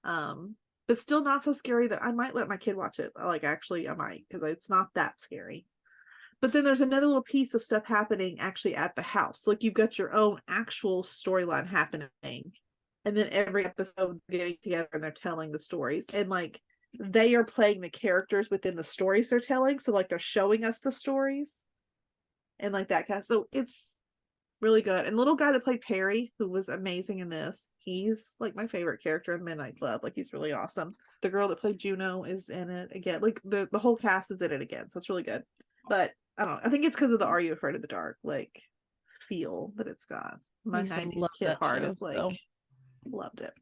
But still not so scary that I might let my kid watch it. Like actually I might, because it's not that scary. But then there's another little piece of stuff happening actually at the house. Like you've got your own actual storyline happening. And then every episode getting together and they're telling the stories. And like they are playing the characters within the stories they're telling. So like they're showing us the stories and like that kind of, so it's really good. And the little guy that played Perry, who was amazing in this, he's like my favorite character in Midnight Club. Like he's really awesome. The girl that played Juno is in it again. Like the whole cast is in it again. So it's really good. But I don't know. I think it's because of the Are You Afraid of the Dark like feel that it's got. My I used to 90s love kid that heart show, is like so loved it.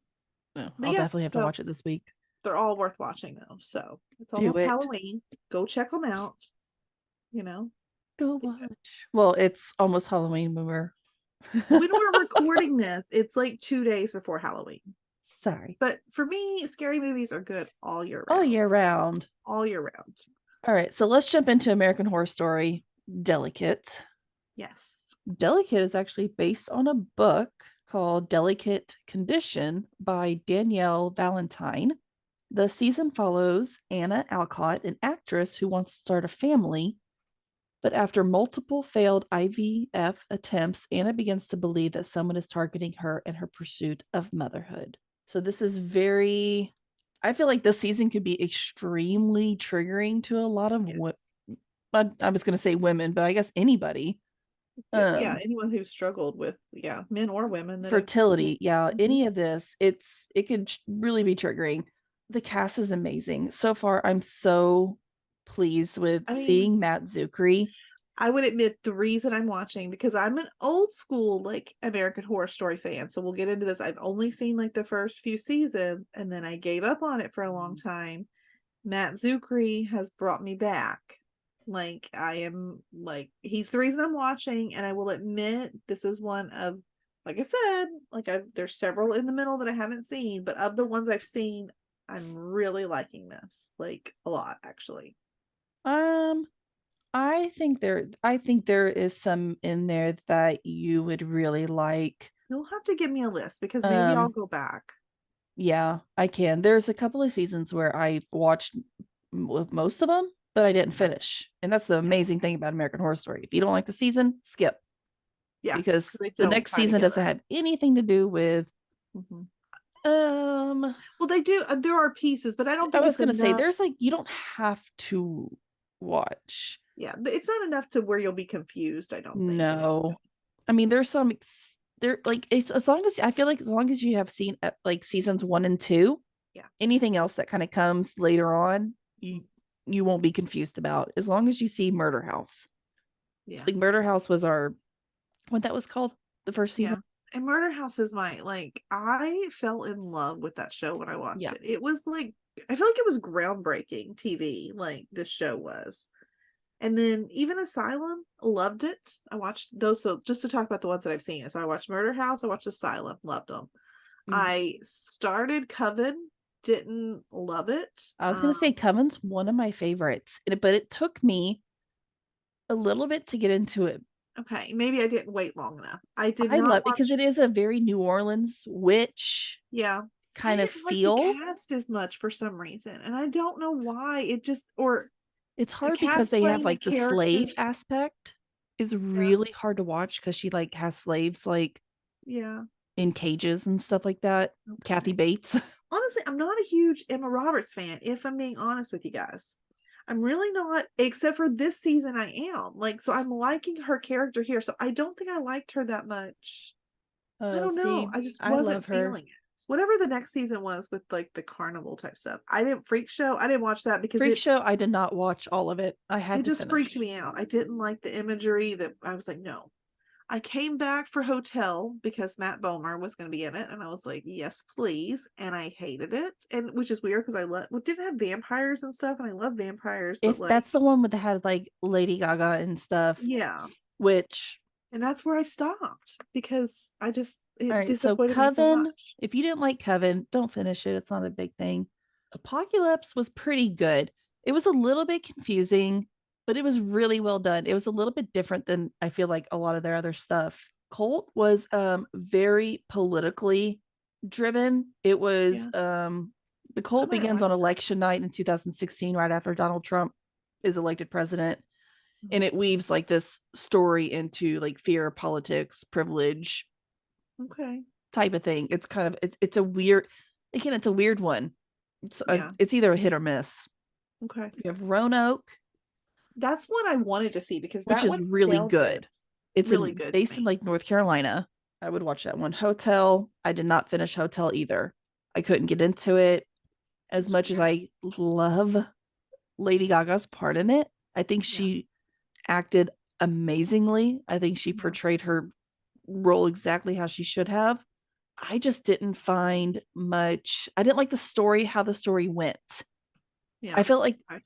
yeah, But I'll yeah, definitely have to so watch it this week. they're all worth watching though. So it's Do almost it. Halloween. Go check them out. You know, Go watch. Well, it's almost Halloween when we're when we're recording this, it's like 2 days before Halloween. sorry. But for me, scary movies are good all year round. All year round. All year round. All right, so let's jump into American Horror Story Delicate. Yes. Delicate is actually based on a book called Delicate Condition by Danielle Valentine. The season follows Anna Alcott, an actress who wants to start a family, but after multiple failed IVF attempts, Anna begins to believe that someone is targeting her in her pursuit of motherhood. So this is very, I feel like this season could be extremely triggering to a lot of Yes. I was going to say women, but I guess anybody. Yeah, anyone who struggled with men or women that have- Fertility, yeah, Mhm. any of this, it could really be triggering. The cast is amazing. So far, I'm so pleased with I mean, seeing Matt Zuckery. I would admit the reason I'm watching, because I'm an old school like American Horror Story fan. So we'll get into this. I've only seen like the first few seasons and then I gave up on it for a long time. Matt Zuckery has brought me back. Like I am like he's the reason I'm watching, and I will admit this is one of, like I said, like there's several in the middle that I haven't seen, but of the ones I've seen, I'm really liking this like a lot actually. I think there is some in there that you would really like. You'll have to give me a list because maybe I'll go back. Yeah, I can. There's a couple of seasons where I watched most of them, but I didn't finish. And that's the amazing thing about American Horror Story. If you don't like the season, skip. Yeah, because they the don't next tie season doesn't together. have anything to do with Mhm. um Well, they do. There are pieces, but I don't I think was it's gonna say enough. there's like you don't have to watch. Yeah, it's not enough to where you'll be confused. I don't think. No, I mean there's some there like it's as long as I feel like as long as you have seen like seasons 1 and 2, Yeah. anything else that kind of comes later on, you won't be confused about as long as you see Murder House. Yeah. Like Murder House was our what that was called the first season. Yeah. And Murder House is my like I fell in love with that show when I watched Yeah. it. It was like I feel like it was groundbreaking TV, like this show was. And then even Asylum, loved it. I watched those. So just to talk about the ones that I've seen. So I watched Murder House, I watched Asylum, loved them. I started Coven, didn't love it. I was gonna say Coven's one of my favorites, but it took me a little bit to get into it. Okay, maybe I didn't wait long enough. I did I not love watch. because it is a very New Orleans witch kind I of didn't like feel. the cast as much for some reason, and I don't know why. It just or It's the hard because cast they have playing like the slave characters. aspect is really hard to watch because she like has slaves like Yeah, in cages and stuff like that. Kathy okay. Bates. Honestly, I'm not a huge Emma Roberts fan, if I'm being honest with you guys. I'm really not, except for this season I am. Like, so I'm liking her character here. So I don't think I liked her that much. I don't know. See, I just I wasn't love her. feeling it. Whatever the next season was with like the carnival type stuff. I didn't Freak Show. I didn't watch that because Freak Show, I did not watch all of it. I had it to just finish. freaked me out. I didn't like the imagery that I was like, no. I came back for Hotel because Matt Bomer was going to be in it, and I was like, yes, please. And I hated it, and which is weird because I didn't have vampires and stuff, and I love vampires, but like That's the one with the had like Lady Gaga and stuff. yeah, Which and that's where I stopped because all right, disappointed so me so Coven, much. if you didn't like Coven, don't finish it. It's not a big thing. Apocalypse was pretty good. It was a little bit confusing. but it was really well done. It was a little bit different than I feel like a lot of their other stuff. Cult was very politically driven. It was Yeah. the I Cult might begins like on that. election night in 2016, right after Donald Trump is elected president. And it weaves like this story into like fear, politics, privilege Okay. type of thing. It's kind of it's a weird, again, it's a weird one. Yeah. It's either a hit or miss. Okay. You have Roanoke, That's one I wanted to see because which that is one really sounded good. It's really in good to based in me. like North Carolina. I would watch that one. Hotel, I did not finish Hotel either. I couldn't get into it as That's much as weird. I love Lady Gaga's part in it. I think Yeah. she acted amazingly. I think she Yeah. portrayed her role exactly how she should have. I just didn't find much. I didn't like the story, how the story went. Yeah. I felt like Okay.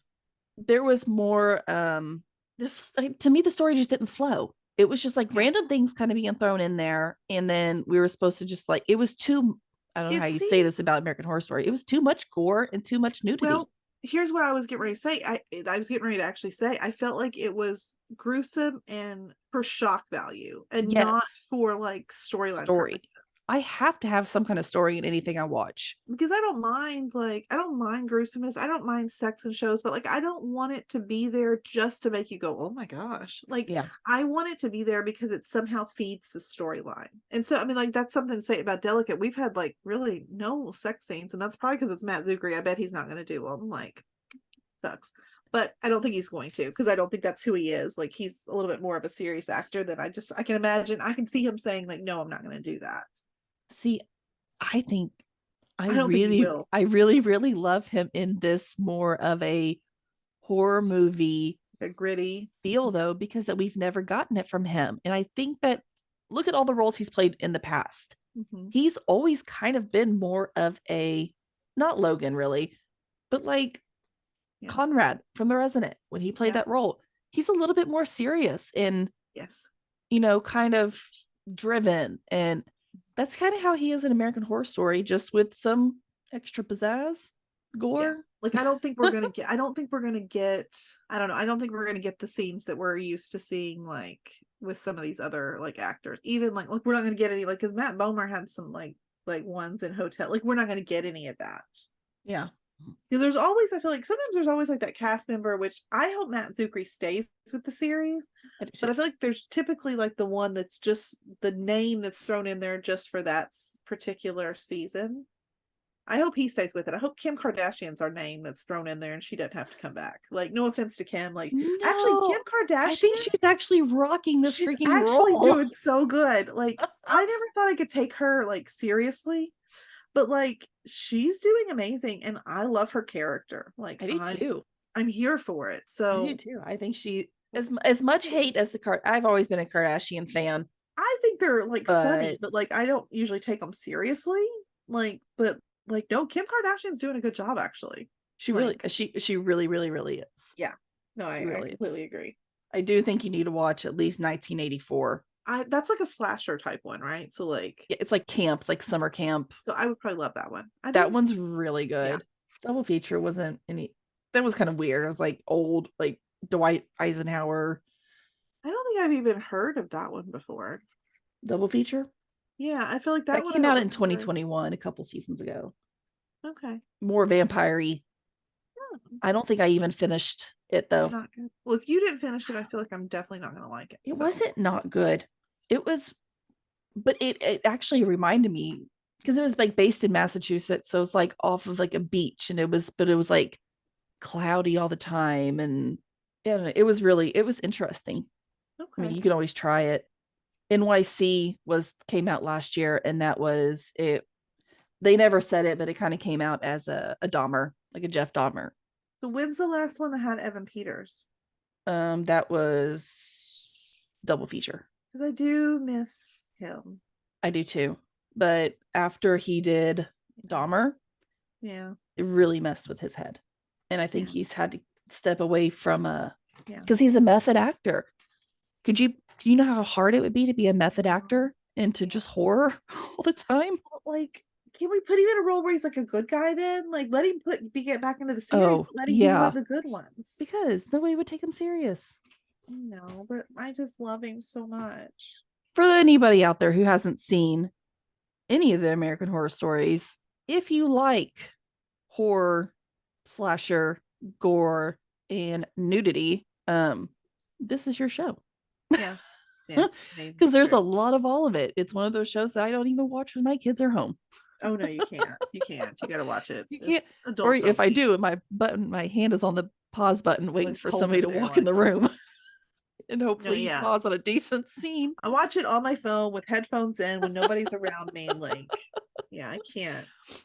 there was more to me the story just didn't flow. It was just like Yeah. random things kind of being thrown in there, and then we were supposed to just like, it was too, I don't know It how you say seemed this about American Horror Story. It was too much gore and too much nudity. well. Here's what I was getting ready to say. I was getting ready to actually say. I felt like it was gruesome and for shock value, and not Yes. for like storyline Story. purposes. I have to have some kind of story in anything I watch. Because I don't mind gruesomeness. I don't mind sex in shows, but like I don't want it to be there just to make you go, "Oh my gosh." Like Yeah. I want it to be there because it somehow feeds the storyline. And so I mean like that's something to say about Delicate. We've had like really no sex scenes, and that's probably because it's Matt Zuckery. I bet he's not going to do them. Like sucks. But I don't think he's going to, because I don't think that's who he is. Like he's a little bit more of a serious actor than I can imagine. I can see him saying like, "No, I'm not going to do that." See, I think I don't think he will. I really, really love him in this more of a horror movie A gritty. feel, though, because that we've never gotten it from him. And I think that look at all the roles he's played in the past. Mm-hmm. He's always kind of been more of a, not Logan really, but like Conrad from The Resident when he played that role. He's a little bit more serious and, yes, kind of driven. And that's kind of how he is in American Horror Story, just with some extra pizzazz, gore. Yeah. Like I don't think we're gonna get. I don't think we're gonna get. I don't know. I don't think we're gonna get the scenes that we're used to seeing, like with some of these other like actors. Even like we're not gonna get any, like, because Matt Bomer had some like ones in Hotel. Like we're not gonna get any of that. Yeah. Because there's always, I feel like sometimes there's always like that cast member, which I hope Matt Zuckery stays with the series. But I feel like there's typically like the one that's just the name that's thrown in there just for that particular season. I hope he stays with it. I hope Kim Kardashian's our name that's thrown in there and she doesn't have to come back. Like, no offense to Kim. Like, actually, No, Kim Kardashian, I think she's actually rocking this she's freaking actually role. doing so good. Like, I never thought I could take her like seriously, but like she's doing amazing, and I love her character. Like, I do too. I'm here for it. I So do too. I think she as much hate as I've always been a Kardashian fan. I think they're like funny, But but like I don't usually take them seriously. Like, but like no, Kim Kardashian's doing a good job actually. she really she really, really, really is. Yeah. No, I Really completely agree. I do think you need to watch at least 1984. That's like a slasher type one, right? So like Yeah, it's like camp, it's like summer camp. so I would probably love that one. That one's really good. Yeah. Double feature wasn't any, that was kind of weird. It was like old, like Dwight Eisenhower. I don't think I've even heard of that one before. Double feature? Yeah, I feel like That one came I out don't in remember. 2021, a couple seasons ago. Okay. More vampire-y. I don't think I even finished it though. Not good. Well, if you didn't finish it, I feel like I'm definitely not gonna like it. It so. wasn't not good. It was, but it actually reminded me because it was like based in Massachusetts, so it's like off of like a beach, and it was like cloudy all the time, and yeah, it was interesting. Okay. I mean, you can always try it. NYC came out last year, and that was it. They never said it, but it kind of came out as a Dahmer, like a Jeff Dahmer. So when's the last one that had Evan Peters? That was double feature. Because I do miss him. I do too. But after he did Dahmer, yeah, it really messed with his head. And I think he's had to step away from because he's a method actor. Do you know how hard it would be to be a method actor into just horror all the time? like can we put him in a role where he's like a good guy then? Like let him get back into the series, Oh, but let him be one yeah. of the good ones. Because nobody would take him serious. No, but I just love him so much. For anybody out there who hasn't seen any of the American Horror Stories, if you like horror, slasher, gore, and nudity, this is your show. Yeah. Yeah. Because there's a lot of all of it. It's one of those shows that I don't even watch when my kids are home. Oh no, you can't. You can't. You gotta watch it. You can't. It's Or adults if I only. do, my hand is on the pause button waiting Just for hold somebody it to there walk in like, the room. And no, hopefully you yeah. pause on a decent scene. I watch it on my phone with headphones in when nobody's around me. Like, yeah, I can't for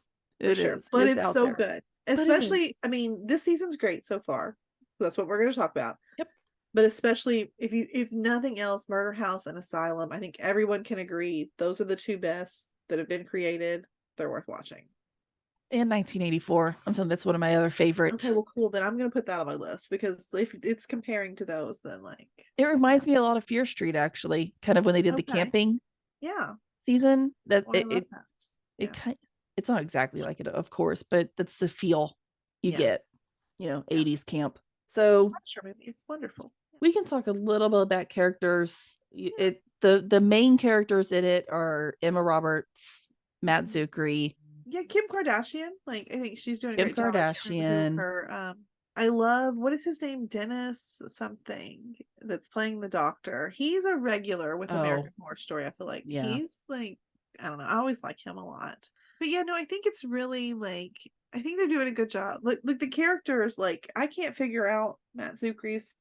It sure. is. But It's it's out so there. good. But it Especially, is. I mean, this season's great so far. That's what we're going to talk about. Yep. But especially if nothing else, Murder House and Asylum, I think everyone can agree those are the two best that have been created. They're worth watching. And 1984. I'm saying that's one of my other favorites. Okay, well, cool. Then I'm gonna put that on my list because if it's comparing to those, then like It reminds me a lot of Fear Street, actually, kind of when they did the okay, camping yeah. season. That Well, I love that. Yeah, it's not exactly like it, of course, but that's the feel you yeah. get, Yeah. 80s camp. So Slasher movie. It's wonderful. we can talk a little bit about characters. The main characters in it are Emma Roberts, Matt Zuckery, Yeah, Kim Kardashian. Like, I think she's doing a Kim great job. I can't remember who Kardashian. her. I love what is his name? Dennis something that's playing the doctor. He's a regular with Oh, American Horror Story. I feel like yeah. he's like I don't know. I always like him a lot. But yeah, no, I think it's really like I think they're doing a good job. Like the characters, like I can't figure out Matt Zuckery's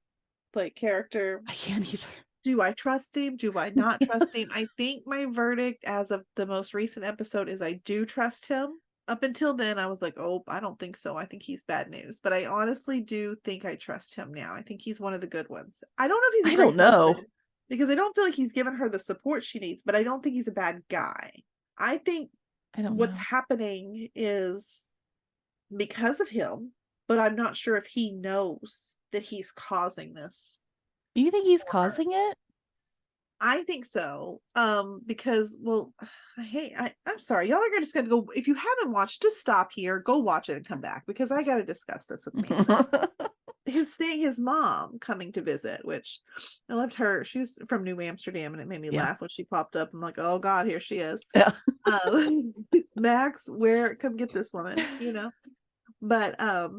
like character. I can't either. Do I trust him? Do I not trust him? I think my verdict as of the most recent episode is I do trust him. Up until then, I was like, oh, I don't think so. I think he's bad news. But I honestly do think I trust him now. I think he's one of the good ones. I don't know if he's a I great don't know. husband because I don't feel like he's given her the support she needs, but I don't think he's a bad guy. I think I don't what's know. happening is because of him, but I'm not sure if he knows that he's causing this. Do you think he's for her. causing it? I think so. Because well, I'm sorry, y'all are just gonna go. If you haven't watched, just stop here, go watch it, and come back because I gotta discuss this with me. His mom coming to visit, which I loved her. She was from New Amsterdam, and it made me Yeah. laugh when she popped up. I'm like, oh God, here she is. Yeah. Max, come get this woman, But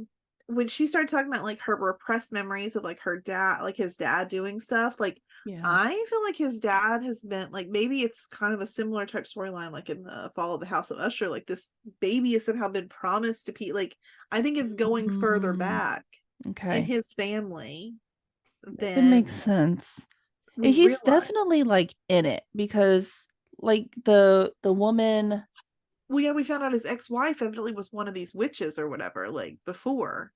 when she started talking about like her repressed memories of like her dad, like his dad doing stuff, like Yeah. I feel like his dad has been like maybe it's kind of a similar type storyline like in the Fall of the House of Usher, like this baby has somehow been promised to Pete. Like I think it's going further back in Okay. his family It than makes sense. we He's realize. definitely like in it because like the woman. Well, yeah, we found out his ex-wife evidently was one of these witches or whatever, like before.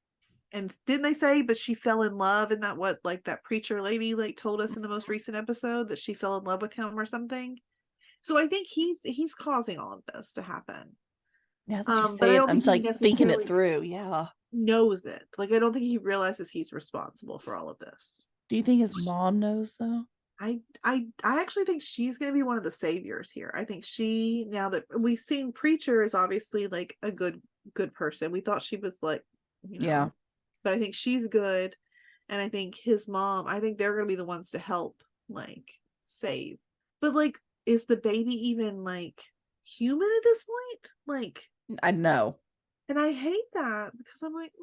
And didn't they say, but she fell in love? And that what like that preacher lady like told us in the most recent episode that she fell in love with him or something. So I think he's causing all of this to happen. Now that you But say I it, don't I'm think he like thinking it necessarily through. Yeah. knows it. Like I don't think he realizes he's responsible for all of this. Do you think his mom knows though? I actually think she's going to be one of the saviors here. I think she, now that we've seen Preacher is obviously like a good person. We thought she was like, Yeah. but I think she's good. And I think his mom, I think they're going to be the ones to help like save. But like, is the baby even like human at this point? Like, I know. and I hate that because I'm like,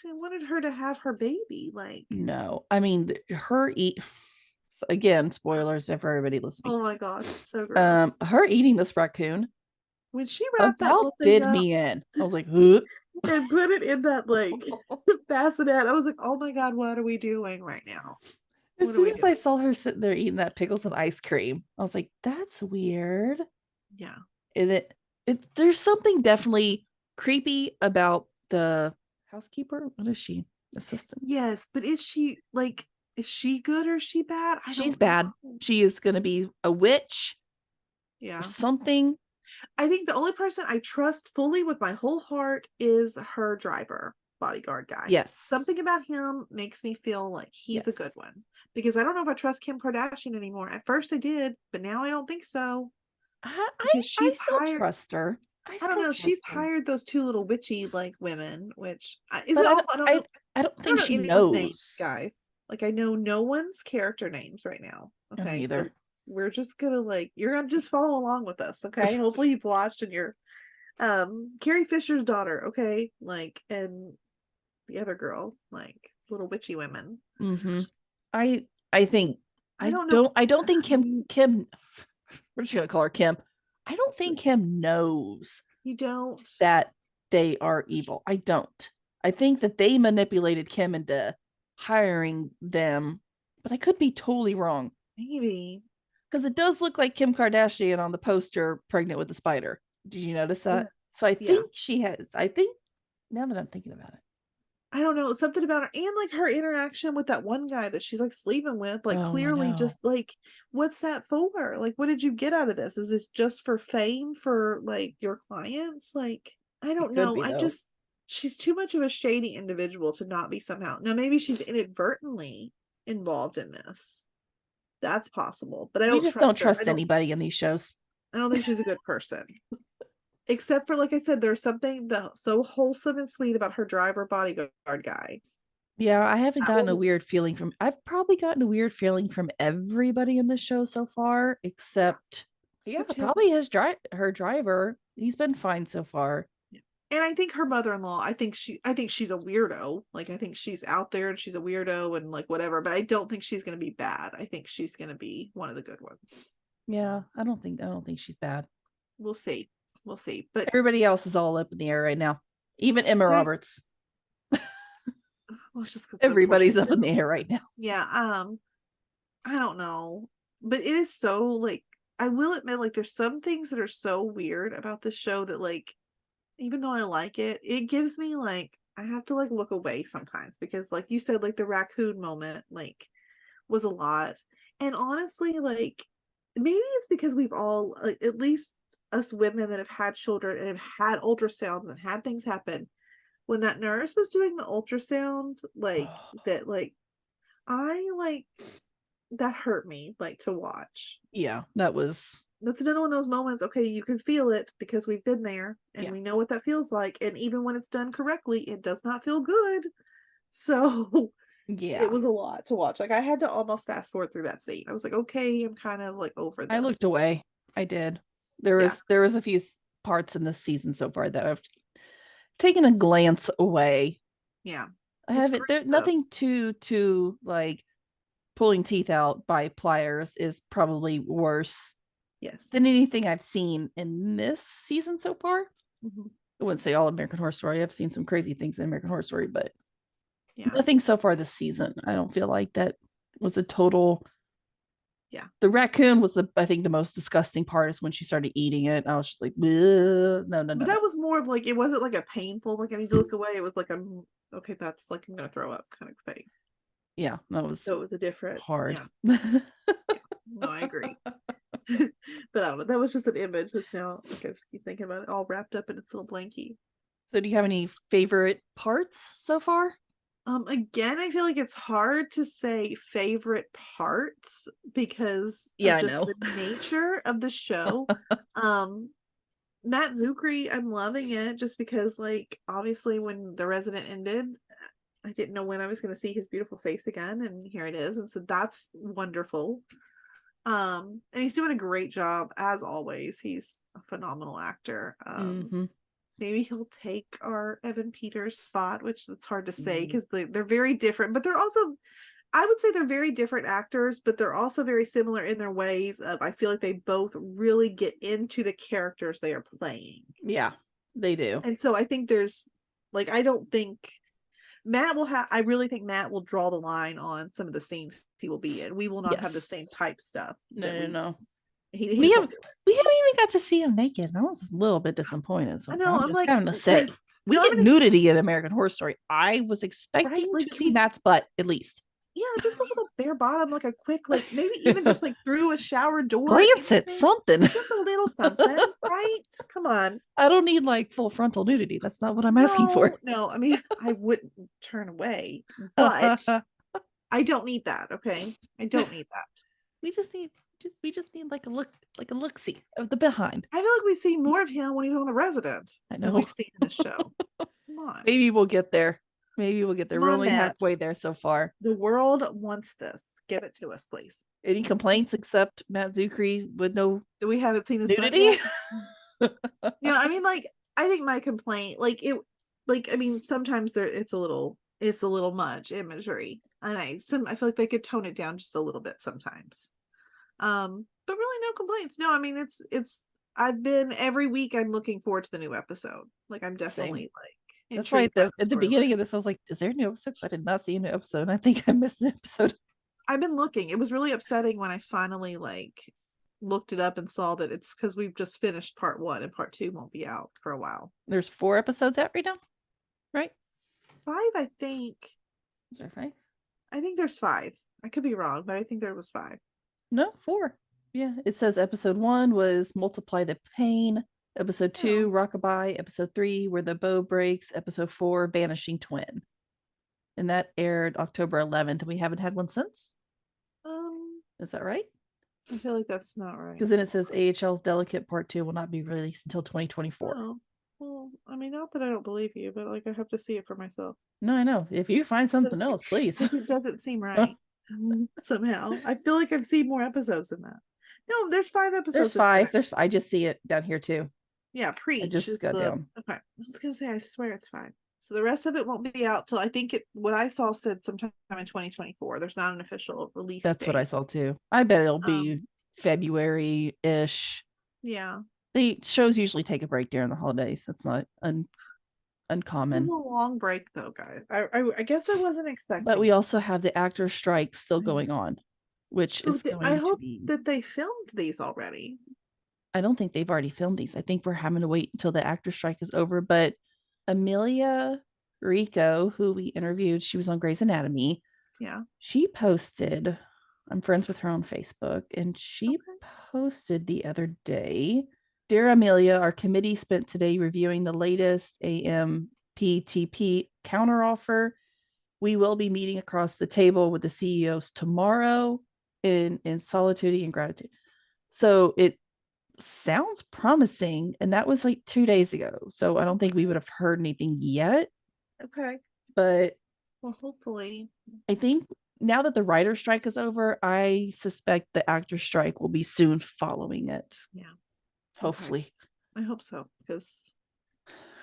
I wanted her to have her baby. Like, No, I mean her eat. Again, spoilers for everybody listening. oh my gosh, it's so gross. Her eating this raccoon When she wrapped that about little thing did up me in. I was like, "Huh?" and put it in that like bassinet, I was like, oh my God, what are we doing right now? As What are soon we as I doing? saw her sitting there eating that pickles and ice cream, I was like, "That's weird." Yeah. And there's something definitely creepy about the housekeeper. What is she? Assistant. Yes, but is she good or is she bad? I She's don't bad. know. She is going to be a witch Yeah. or something. I think the only person I trust fully with my whole heart is her driver, bodyguard guy. Yes. Something about him makes me feel like he's a good one. Because I don't know if I trust Kim Kardashian anymore. At first I did, but now I don't think so. I still trust her. I don't know. She's hired those two little witchy like women, which is but it all? I don't know. I don't think she anyone's names, knows. guys. Like I know no one's character names right now. I don't Okay, either. so we're just gonna you're gonna just follow along with us. Okay, hopefully you've watched and you're Carrie Fisher's daughter. Okay, like and the other girl, like little witchy women. Mm-hmm. I think I don't know. I don't think Kim. We're just gonna call her Kim. I don't think Kim knows. You don't that they are evil. I don't. I think that they manipulated Kim into hiring them, but I could be totally wrong. Maybe because it does look like Kim Kardashian on the poster, pregnant with a spider. Did you notice that? Yeah. So I think she has. I think now that I'm thinking about it. I don't know, something about her and like her interaction with that one guy that she's like sleeping with, like clearly just like, what's that for? Like, what did you get out of this? Is this just for fame for like your clients? Like, I don't know. She's too much of a shady individual to not be somehow. Now, maybe she's inadvertently involved in this. That's possible, but I don't trust anybody in these shows. I don't think she's a good person. Except for, like I said, there's something so wholesome and sweet about her driver bodyguard guy. Yeah, I haven't gotten a weird feeling from. I've probably gotten a weird feeling from everybody in the show so far, except probably her driver. He's been fine so far. And I think her mother-in-law. I think she's a weirdo. Like I think she's out there and she's a weirdo and like whatever. But I don't think she's going to be bad. I think she's going to be one of the good ones. Yeah, I don't think she's bad. We'll see. But everybody else is all up in the air right now. Even Emma Roberts. Well, it's just everybody's up in the air right now. Yeah. I don't know, but it is so like I will admit like there's some things that are so weird about this show that like even though I like it, it gives me like I have to like look away sometimes because like you said like the raccoon moment like was a lot, and honestly like maybe it's because we've all like, at least us women that have had children and have had ultrasounds and had things happen, when that nurse was doing the ultrasound like that like I like that hurt me like to watch. Yeah, that's another one of those moments. Okay, you can feel it because we've been there and we know what that feels like, and even when it's done correctly it does not feel good. So yeah, it was a lot to watch. Like I had to almost fast forward through that scene. I was like, okay, I'm kind of like over this. I looked away. I did. There was a few parts in this season so far that I've taken a glance away. Yeah, I haven't. There's nothing too like pulling teeth out by pliers is probably worse. Yes. Than anything I've seen in this season so far. Mm-hmm. I wouldn't say all American Horror Story. I've seen some crazy things in American Horror Story, but nothing so far this season. I don't feel like that was a total. Yeah, the raccoon was I think the most disgusting part is when she started eating it. I was just like, no. But that was more of like it wasn't like a painful like I need to look away. It was like okay, that's like I'm gonna throw up kind of thing. Yeah, that was. So it was a different hard. Yeah. No, I agree. But I don't know. That was just an image that's now I guess you think about it all wrapped up in its little blankie. So do you have any favorite parts so far? Again, I feel like it's hard to say favorite parts because of just the nature of the show. Matt Zuckery, I'm loving it just because like obviously when The Resident ended, I didn't know when I was going to see his beautiful face again, and here it is, and so that's wonderful. And he's doing a great job as always. He's a phenomenal actor. Maybe he'll take our Evan Peters spot, which it's hard to say because they're very different, but they're also, I would say they're very different actors, but they're also very similar in their ways of, I feel like they both really get into the characters they are playing. Yeah, they do. And so I think there's like, I don't think I really think Matt will draw the line on some of the scenes he will be in. We will not have the same type stuff. No. We haven't even got to see him naked. I was a little bit disappointed. So I know. I'm like, having to say, we get nudity in American Horror Story. I was expecting to see Matt's butt at least. Yeah, just a little bare bottom, like a quick, like maybe even just like through a shower door. Glance at something. Just a little something, right? Come on. I don't need like full frontal nudity. That's not what I'm asking for. No, I mean, I wouldn't turn away, but I don't need that, okay? I don't need that. We just need We just need like a look see of the behind. I feel like we see more of him when he's on The Resident I than know. we've seen in this show. Come on. Maybe we'll get there. We're Come on, only Matt. halfway there so far. The world wants this. Give it to us, please. Any complaints except Matt Zuckery with no We haven't seen his butt nudity? yet. I mean, like, I think my complaint, I mean, sometimes it's a little much imagery, and I feel like they could tone it down just a little bit sometimes. But really no complaints. No, I mean, I've been every week I'm looking forward to the new episode. Like, I'm definitely That's why at the beginning of this, I was like, is there a new episode? I did not see a new episode. I think I missed an episode. I've been looking. It was really upsetting when I finally looked it up and saw that it's because we've just finished part 1 and part 2 won't be out for a while. There's 4 episodes out right now, right? 5, I think. Is there 5? I think there's 5. I could be wrong, but I think there was 5. No, 4. Yeah, it says episode 1 was Multiply the Pain. Episode 2, Rockabye. Episode 3, Where the Bow Breaks. Episode 4, Vanishing Twin. And that aired October 11th, and we haven't had one since. Is that right? I feel like that's not right. Because then it says AHL's Delicate Part 2 will not be released until 2024. Oh, well, I mean, not that I don't believe you, but I have to see it for myself. No, I know. If you find something else, please. It doesn't seem right. Somehow. I feel like I've seen more episodes than that. No, there's 5 episodes. There's 5. I just see it down here too. Yeah, Preach. I just got down. Okay. I was gonna say, I swear it's 5. So the rest of it won't be out till, I think what I saw said sometime in 2024. There's not an official release That's date. what I saw too. I bet it'll be February-ish. Yeah. The shows usually take a break during the holidays. That's not uncommon. This is a long break though, guys. I guess I wasn't expecting. But we also have the actor strike still going on, which is going I to hope be... that they filmed these already. I don't think they've already filmed these. I think we're having to wait until the actor strike is over. But Amelia Rico, who we interviewed, she was on Grey's Anatomy. Yeah. She posted, I'm friends with her on Facebook, and she posted the other day, Dear Amelia, our committee spent today reviewing the latest AMPTP counteroffer. We will be meeting across the table with the CEOs tomorrow in solitude and gratitude. So it sounds promising, and that was like 2 days ago. So I don't think we would have heard anything yet. Okay. But well, hopefully. I think now that the writer's strike is over, I suspect the actor strike will be soon following it. Yeah. Hopefully. Okay. I hope so, because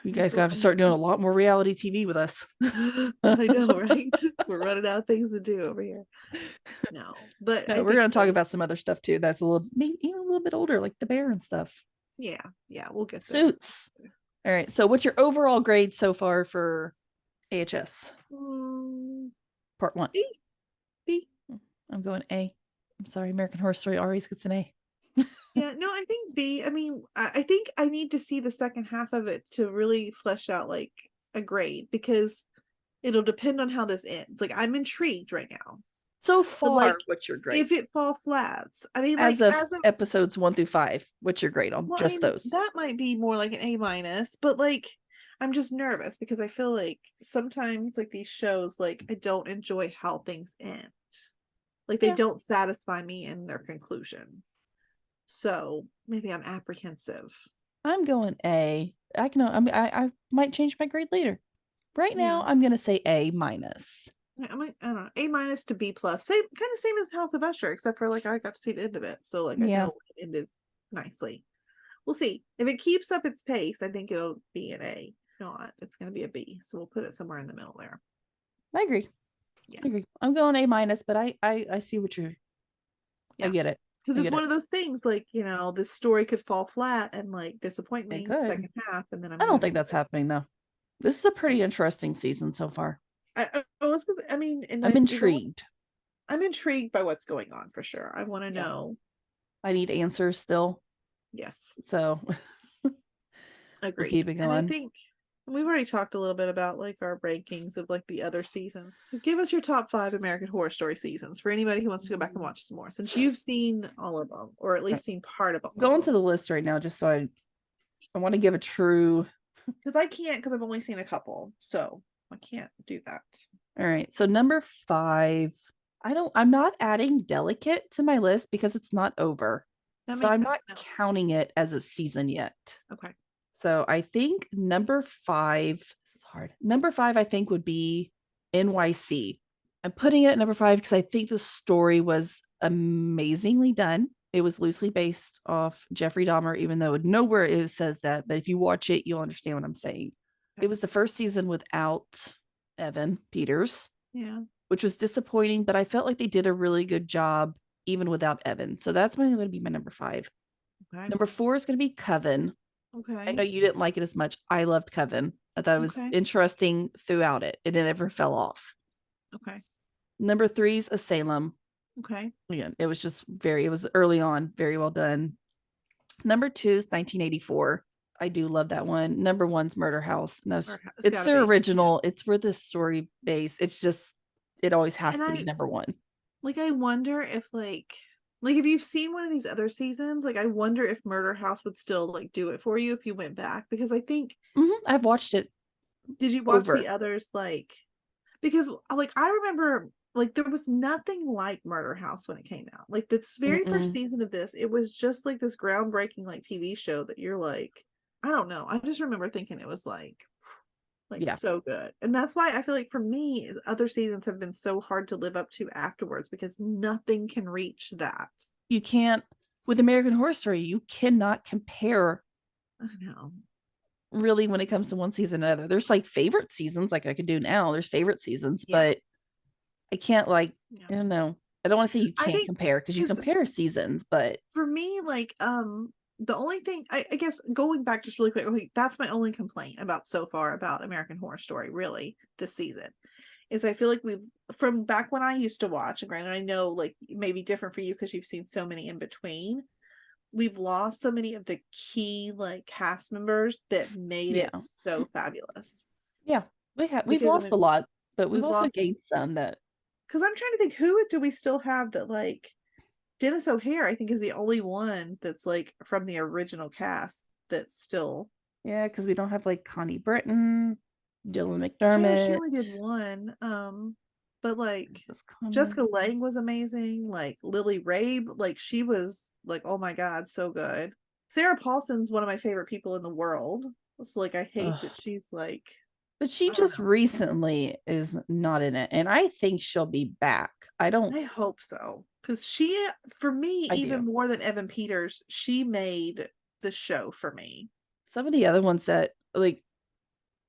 you guys got to start doing a lot more reality TV with us. I know, right? We're running out of things to do over here. No, but no, we're going to talk about some other stuff too. That's maybe even a little bit older, like The Bear and stuff. Yeah, we'll get there. Suits. All right. So, what's your overall grade so far for AHS? Part 1. B. I'm going A. I'm sorry, American Horror Story always gets an A. Yeah, no, I think B. I mean, I think I need to see the second half of it to really flesh out like a grade, because it'll depend on how this ends. Like, I'm intrigued right now. So far, what's your grade? If it fall flats, I mean, as of episodes 1 through 5, what's your grade on those? That might be more like an A-, but like, I'm just nervous because I feel like sometimes like these shows, like, I don't enjoy how things end. Like, they don't satisfy me in their conclusion. So maybe I'm apprehensive. I'm going A. I might change my grade later. Right now, I'm gonna say A-. I don't know, A- to B+. Same as House of Usher, except for like I got to see the end of it, so like I know it ended nicely. We'll see if it keeps up its pace. I think it'll be an A. If not, it's gonna be a B. So we'll put it somewhere in the middle there. I agree. Yeah, I agree. I'm going A-, but I see what you're. I get it. Because it's one of those things, like, you know, this story could fall flat and like disappoint me in the second half, and then I don't think that's happening though. This is a pretty interesting season so far. I mean, I'm intrigued. I'm intrigued by what's going on for sure. I want to know. I need answers still. Yes. So agree. Keep it going. And I think we've already talked a little bit about like our rankings of like the other seasons. So give us your top 5 American Horror Story seasons for anybody who wants to go back and watch some more, since you've seen all of them, or at least seen part of them. Going to the list right now, just so I want to give a true. Because I can't, because I've only seen a couple, so I can't do that. All right. So number 5, I'm not adding Delicate to my list because it's not over. That So makes I'm sense. not No. counting it as a season yet. Okay. So I think number 5, this is hard. Number 5, I think, would be NYC. I'm putting it at number 5 because I think the story was amazingly done. It was loosely based off Jeffrey Dahmer, even though nowhere it says that. But if you watch it, you'll understand what I'm saying. Okay. It was the first season without Evan Peters, Yeah. which was disappointing, but I felt like they did a really good job even without Evan. So that's going to be my number 5. Okay. Number 4 is going to be Coven. Okay. I know you didn't like it as much. I loved Coven. I thought it was Okay. interesting throughout it. It never fell off. Okay. Number 3 is Salem. Okay. Again, it was early on, very well done. Number 2 is 1984. I do love that one. Number 1's Murder House. No, it's their original. Yeah. It's where the story base. It's just, it always has to be number 1. Like, I wonder if like if you've seen one of these other seasons, like I wonder if Murder House would still like do it for you if you went back, because I think I've watched it. Did you watch the others? Like, because like I remember like there was nothing like Murder House when it came out. Like this very first season of this, it was just like this groundbreaking like TV show that you're like, I don't know. I just remember thinking it was like so good. And that's why I feel like for me, other seasons have been so hard to live up to afterwards, because nothing can reach that. You can't, with American Horror Story, you cannot compare. I know. Really, when it comes to one season or another. There's like favorite seasons, like I could do now. There's favorite seasons, but I can't I don't know. I don't want to say you can't compare, because you compare seasons, but for me, like the only thing I guess, going back just really quick, that's my only complaint about so far about American Horror Story really this season, is I feel like we've, from back when I used to watch, and granted I know like it may be different for you because you've seen so many in between, we've lost so many of the key like cast members that made it so fabulous. Yeah, we've lost a lot, but we've also gained some. That, because I'm trying to think, who do we still have that, like Dennis O'Hare, I think, is the only one that's like from the original cast that's still. Yeah, because we don't have like Connie Britton, Dylan McDermott. She only did one. But like Jessica Lange was amazing. Like Lily Rabe, like she was like, oh my god, so good. Sarah Paulson's one of my favorite people in the world. It's like I hate that she's like. But she just recently is not in it, and I think she'll be back. I hope so, because she, for me, even more than Evan Peters, she made the show for me. Some of the other ones that like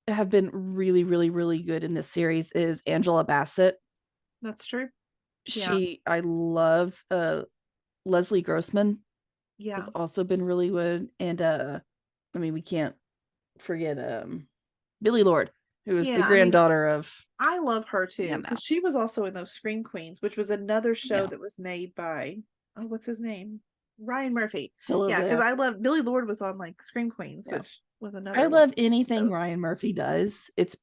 have been really, really, really good in this series is Angela Bassett. That's true. I love Leslie Grossman. Yeah, has also been really good, and I mean, we can't forget Billie Lourd, who is the granddaughter of. I love her too, because she was also in those Scream Queens, which was another show that was made by, what's his name? Ryan Murphy. Because I love Billie Lourd was on like Scream Queens, which was another. I love anything Ryan Murphy does. It's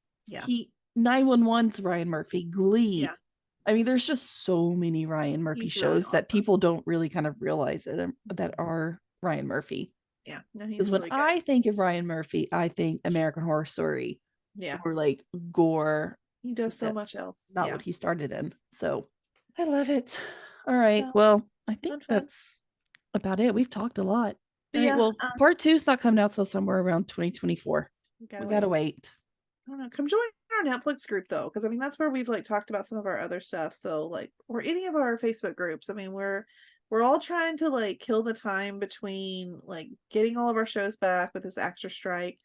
911's Ryan Murphy, Glee. Yeah. I mean, there's just so many Ryan Murphy shows that people don't really kind of realize that are Ryan Murphy. Yeah, because when I think of Ryan Murphy, I think American Horror Story. Yeah, or like gore. He does so much else. Not what he started in. So I love it. All right. Well, I think that's about it. We've talked a lot. All right, well, part 2 is not coming out till somewhere around 2024. We gotta wait. I don't know. Come join our Netflix group though, because I mean that's where we've like talked about some of our other stuff. So like, or any of our Facebook groups. I mean, we're all trying to like kill the time between like getting all of our shows back with this actor strike.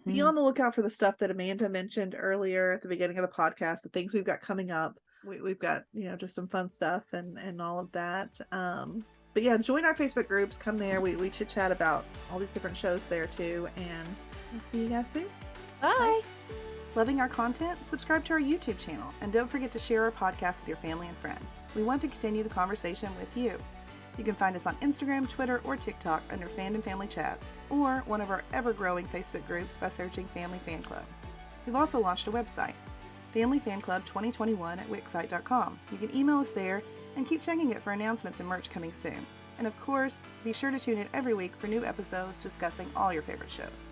Be on the lookout for the stuff that Amanda mentioned earlier at the beginning of the podcast, the things we've got coming up. We've got, just some fun stuff and all of that. But yeah, join our Facebook groups. Come there. We chit chat about all these different shows there too. And we'll see you guys soon. Bye. Loving our content? Subscribe to our YouTube channel. And don't forget to share our podcast with your family and friends. We want to continue the conversation with you. You can find us on Instagram, Twitter, or TikTok under Fandom Family Chats, or one of our ever-growing Facebook groups by searching Family Fan Club. We've also launched a website, Family Fan Club 2021 at wixsite.com. You can email us there and keep checking it for announcements and merch coming soon. And of course, be sure to tune in every week for new episodes discussing all your favorite shows.